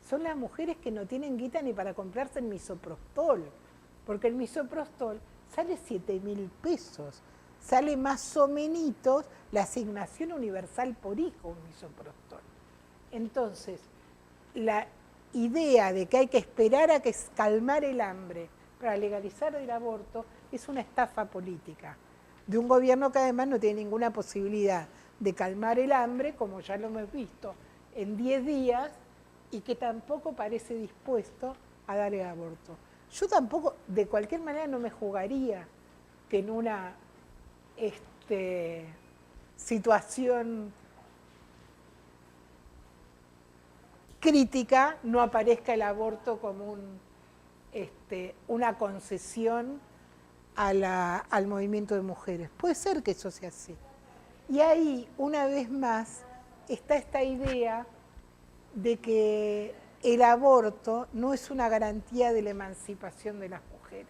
son las mujeres que no tienen guita ni para comprarse el misoprostol, porque el misoprostol sale 7.000 pesos, sale más o menos la asignación universal por hijo, un misoprostol. Entonces, la idea de que hay que esperar a que calmar el hambre para legalizar el aborto es una estafa política de un gobierno que además no tiene ninguna posibilidad de calmar el hambre, como ya lo hemos visto, en 10 días, y que tampoco parece dispuesto a dar el aborto. Yo tampoco, de cualquier manera, no me jugaría que en una situación crítica no aparezca el aborto como una concesión al movimiento de mujeres. Puede ser que eso sea así. Y ahí, una vez más, está esta idea de que el aborto no es una garantía de la emancipación de las mujeres.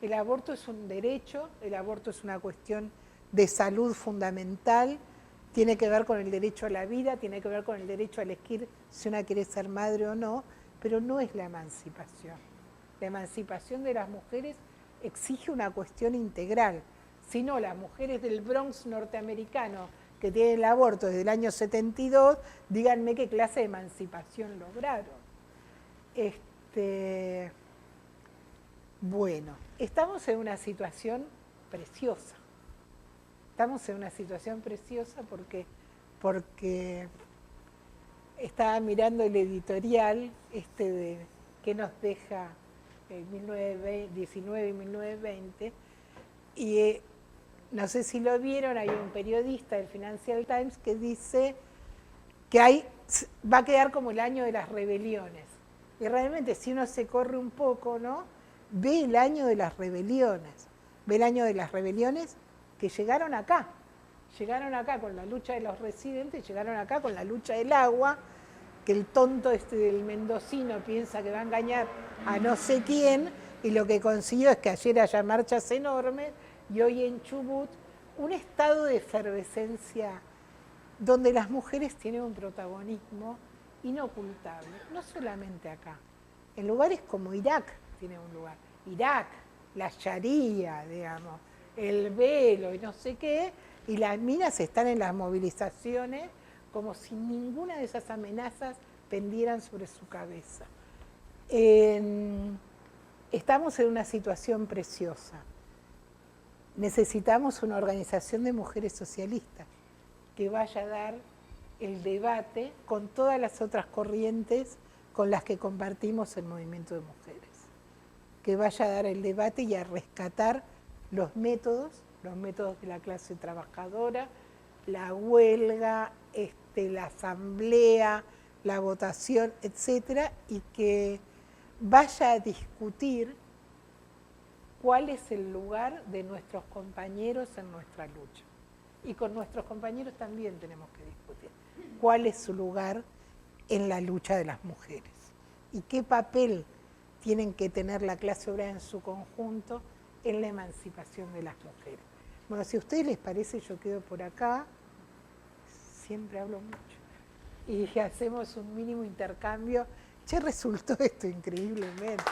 El aborto es un derecho, el aborto es una cuestión de salud fundamental, tiene que ver con el derecho a la vida, tiene que ver con el derecho a elegir si una quiere ser madre o no, pero no es la emancipación. La emancipación de las mujeres exige una cuestión integral. Si no, las mujeres del Bronx norteamericano que tienen el aborto desde el año 72, díganme qué clase de emancipación lograron. Bueno, estamos en una situación preciosa. Estamos en una situación preciosa porque estaba mirando el editorial que nos deja 1919 y 1920, y no sé si lo vieron, hay un periodista del Financial Times que dice que va a quedar como el año de las rebeliones. Y realmente si uno se corre un poco, ¿no?, ve el año de las rebeliones. Ve el año de las rebeliones que llegaron acá con la lucha de los residentes, llegaron acá con la lucha del agua, que el tonto del mendocino piensa que va a engañar a no sé quién, y lo que consiguió es que ayer haya marchas enormes, y hoy en Chubut, un estado de efervescencia donde las mujeres tienen un protagonismo inocultable, no solamente acá, en lugares como Irak tienen un lugar, Irak, la Sharia, digamos, el velo y no sé qué, y las minas están en las movilizaciones como si ninguna de esas amenazas pendieran sobre su cabeza. Estamos en una situación preciosa. Necesitamos una organización de mujeres socialistas que vaya a dar el debate con todas las otras corrientes con las que compartimos el movimiento de mujeres. Que vaya a dar el debate y a rescatar los métodos de la clase trabajadora, la huelga, la asamblea, la votación, etcétera, y que vaya a discutir cuál es el lugar de nuestros compañeros en nuestra lucha. Y con nuestros compañeros también tenemos que discutir cuál es su lugar en la lucha de las mujeres y qué papel tienen que tener la clase obrera en su conjunto en la emancipación de las mujeres. Bueno, si a ustedes les parece, yo quedo por acá, siempre hablo mucho, y hacemos un mínimo intercambio. Che, resultó esto increíblemente.